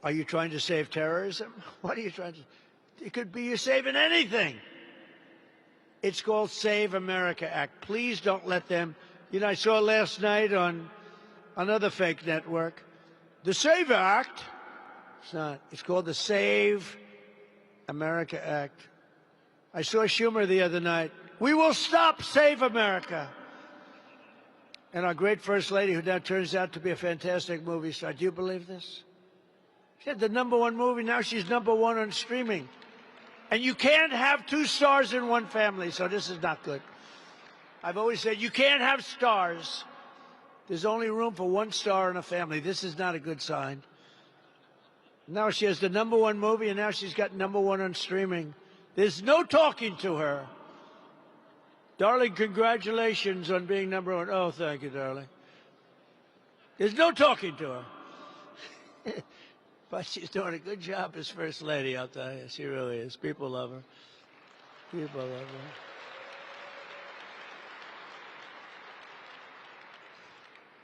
Are you trying to save terrorism? What are you trying to? It could be you're saving anything. It's called Save America Act. Please don't let them. You know, I saw last night on another fake network, the Save Act. It's not. It's called the Save America Act. I saw Schumer the other night. We will stop Save America. And our great First Lady, who now turns out to be a fantastic movie star. Do you believe this? She had the #1 movie. Now she's #1 on streaming. And you can't have 2 stars in one family, so this is not good. I've always said you can't have stars. There's only room for 1 star in a family. This is not a good sign. Now she has the #1 movie, and now she's got #1 on streaming. There's no talking to her. Darling, congratulations on being #1. Oh, thank you, darling. There's no talking to her. But she's doing a good job as First Lady, I'll tell you. She really is. People love her. People love her.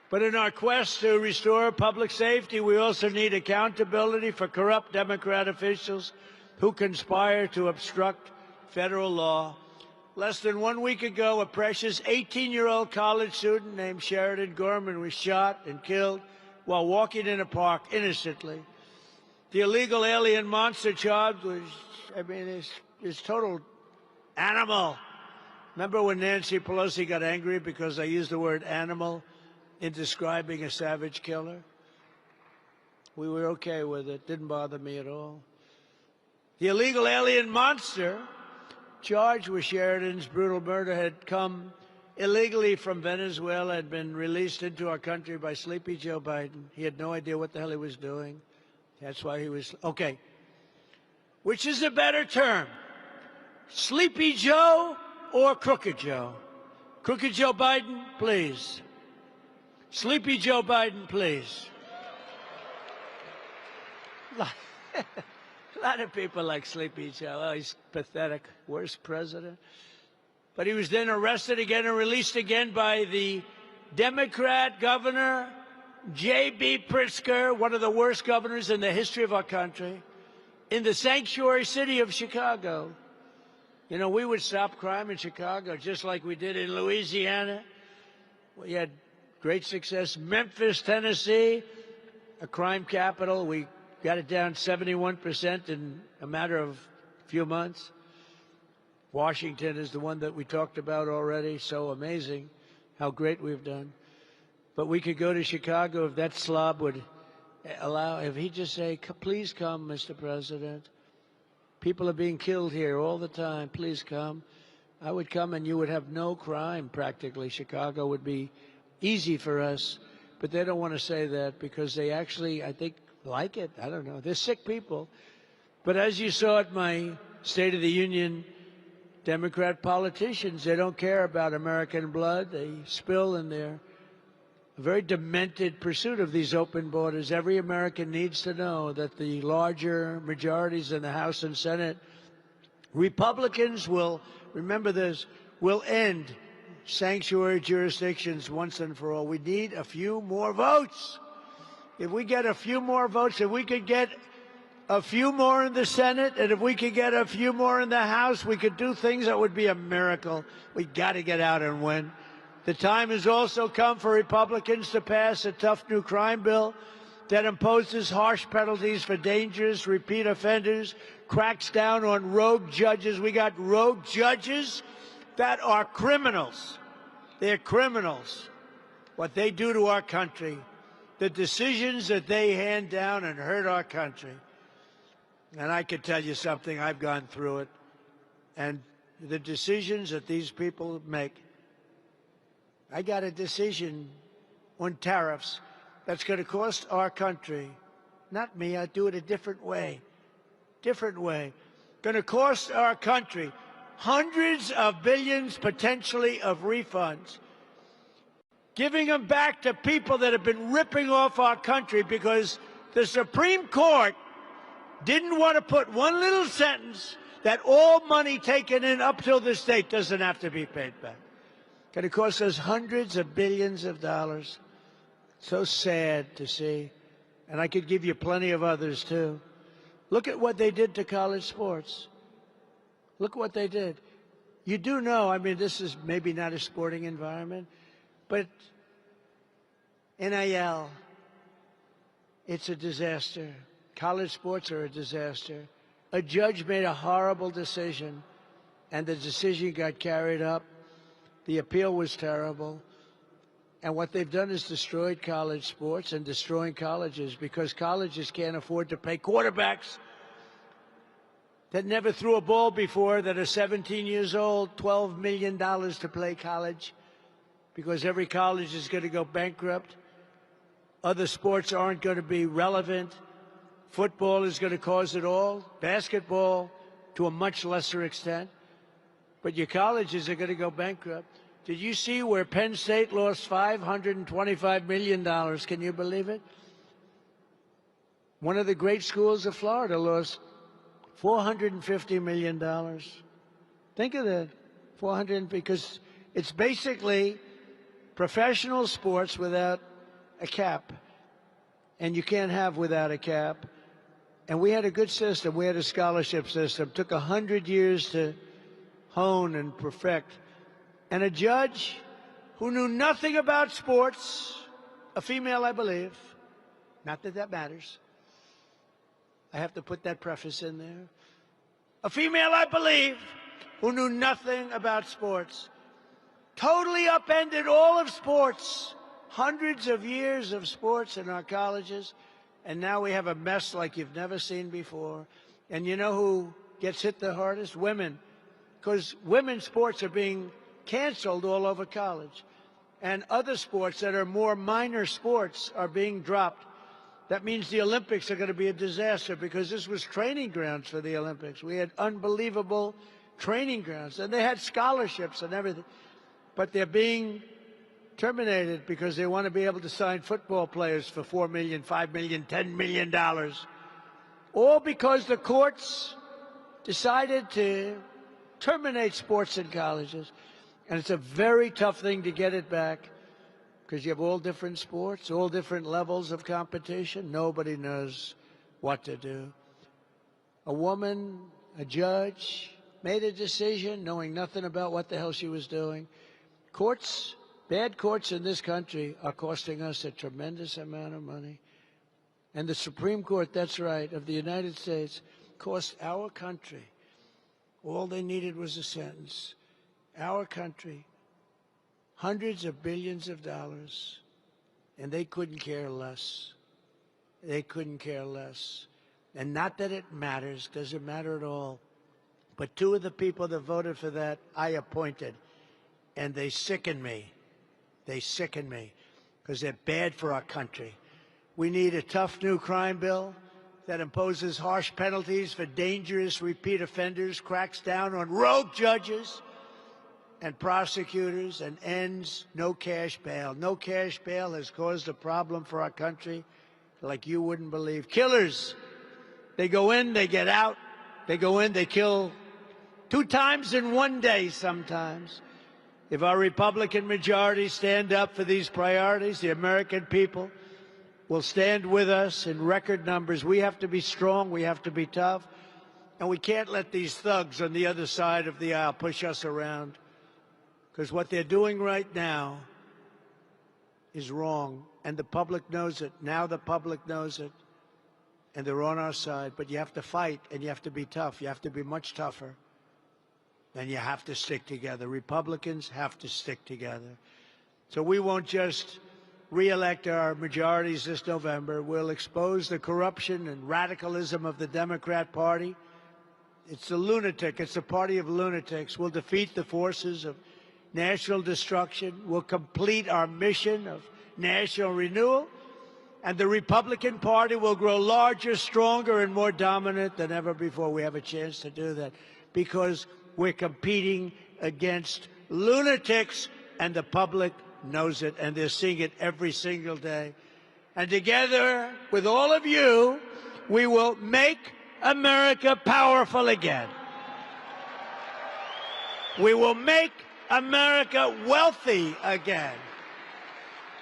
But in our quest to restore public safety, we also need accountability for corrupt Democrat officials who conspire to obstruct federal law. Less than 1 week ago, a precious 18-year-old college student named Sheridan Gorman was shot and killed while walking in a park innocently. The illegal alien monster child was, is total animal. Remember when Nancy Pelosi got angry because I used the word animal in describing a savage killer? We were okay with it. Didn't bother me at all. The illegal alien monster charged with Sheridan's brutal murder had come illegally from Venezuela, had been released into our country by Sleepy Joe Biden. He had no idea what the hell he was doing. That's why he was, okay. Which is a better term? Sleepy Joe or Crooked Joe? Crooked Joe Biden, please. Sleepy Joe Biden, please. A lot of people like Sleepy Joe. Oh, he's pathetic. Worst president. But he was then arrested again and released again by the Democrat governor, J.B. Pritzker, one of the worst governors in the history of our country, in the sanctuary city of Chicago. You know, we would stop crime in Chicago just like we did in Louisiana. We had great success. Memphis, Tennessee, a crime capital. We got it down 71% in a matter of a few months. Washington is the one that we talked about already. So amazing how great we've done. But we could go to Chicago if that slob would allow, if he'd just say, please come, Mr. President. People are being killed here all the time. Please come. I would come and you would have no crime practically. Chicago would be easy for us. But they don't want to say that because they actually, I think, like it. I don't know. They're sick people. But as you saw at my State of the Union, Democrat politicians, they don't care about American blood. They spill in their very demented pursuit of these open borders. Every American needs to know that the larger majorities in the House and Senate, Republicans will, remember this, will end sanctuary jurisdictions once and for all. We need a few more votes. If we get a few more votes, if we could get a few more in the Senate, and if we could get a few more in the House, we could do things that would be a miracle. We got to get out and win. The time has also come for Republicans to pass a tough new crime bill that imposes harsh penalties for dangerous repeat offenders, cracks down on rogue judges. We got rogue judges that are criminals. They're criminals. What they do to our country, the decisions that they hand down and hurt our country. And I can tell you something, I've gone through it. And the decisions that these people make, I got a decision on tariffs that's going to cost our country, not me, I'd do it a different way, going to cost our country hundreds of billions potentially of refunds, giving them back to people that have been ripping off our country because the Supreme Court didn't want to put one little sentence that all money taken in up till this date doesn't have to be paid back. Going to cost us hundreds of billions of dollars. So sad to see. And I could give you plenty of others, too. Look at what they did to college sports. Look what they did. You do know, I mean, this is maybe not a sporting environment, but NIL, it's a disaster. College sports are a disaster. A judge made a horrible decision, and the decision got carried up. The appeal was terrible. And what they've done is destroyed college sports and destroying colleges, because colleges can't afford to pay quarterbacks that never threw a ball before, that are 17 years old, $12 million to play college, because every college is going to go bankrupt. Other sports aren't going to be relevant. Football is going to cause it all. Basketball, to a much lesser extent. But your colleges are going to go bankrupt. Did you see where Penn State lost $525 million? Can you believe it? One of the great schools of Florida lost $450 million. Think of that. Because it's basically professional sports without a cap. And you can't have without a cap. And we had a good system. We had a scholarship system. It took 100 years to hone and perfect. And a judge who knew nothing about sports, a female, I believe, not that that matters. I have to put that preface in there. A female, I believe, who knew nothing about sports, totally upended all of sports, hundreds of years of sports in our colleges, and now we have a mess like you've never seen before. And you know who gets hit the hardest? Women, because women's sports are being canceled all over college. And other sports that are more minor sports are being dropped. That means the Olympics are going to be a disaster, because this was training grounds for the Olympics. We had unbelievable training grounds, and they had scholarships and everything. But they're being terminated because they want to be able to sign football players for $4 million, $5 million, $10 million. All because the courts decided to terminate sports in colleges. And it's a very tough thing to get it back, because you have all different sports, all different levels of competition. Nobody knows what to do. A woman, a judge, made a decision knowing nothing about what the hell she was doing. Courts, bad courts in this country are costing us a tremendous amount of money. And the Supreme Court, that's right, of the United States, cost our country, all they needed was a sentence, our country, hundreds of billions of dollars, and they couldn't care less. They couldn't care less. And not that it matters, doesn't matter at all. But two of the people that voted for that, I appointed, and they sicken me. They sicken me, because they're bad for our country. We need a tough new crime bill that imposes harsh penalties for dangerous repeat offenders, cracks down on rogue judges and prosecutors, and ends no cash bail. No cash bail has caused a problem for our country like you wouldn't believe. Killers, they go in, they get out. They go in, they kill 2 times in one day sometimes. If our Republican majority stand up for these priorities, the American people will stand with us in record numbers. We have to be strong. We have to be tough. And we can't let these thugs on the other side of the aisle push us around, because what they're doing right now is wrong. And the public knows it. Now the public knows it. And they're on our side. But you have to fight, and you have to be tough. You have to be much tougher. And you have to stick together. Republicans have to stick together. So we won't just re-elect our majorities this November. We'll expose the corruption and radicalism of the Democrat Party. It's a lunatic. It's a party of lunatics. We'll defeat the forces of national destruction. We'll complete our mission of national renewal. And the Republican Party will grow larger, stronger, and more dominant than ever before. We have a chance to do that because we're competing against lunatics, and the public knows it, and they're seeing it every single day. And together with all of you, we will make America powerful again. We will make America wealthy again.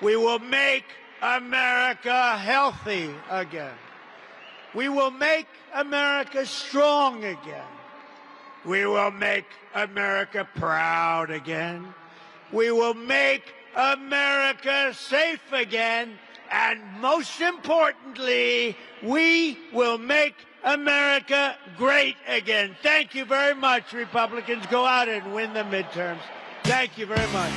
We will make America healthy again. We will make America strong again. We will make America proud again. We will make America safe again. And most importantly, we will make America great again. Thank you very much, Republicans. Go out and win the midterms. Thank you very much.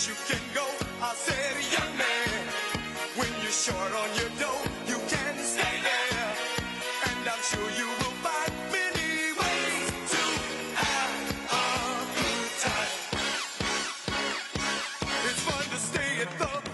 You can go. I said, young man, when you're short on your dough, you can stay there. And I'm sure you will find many ways to have a good time. It's fun to stay at the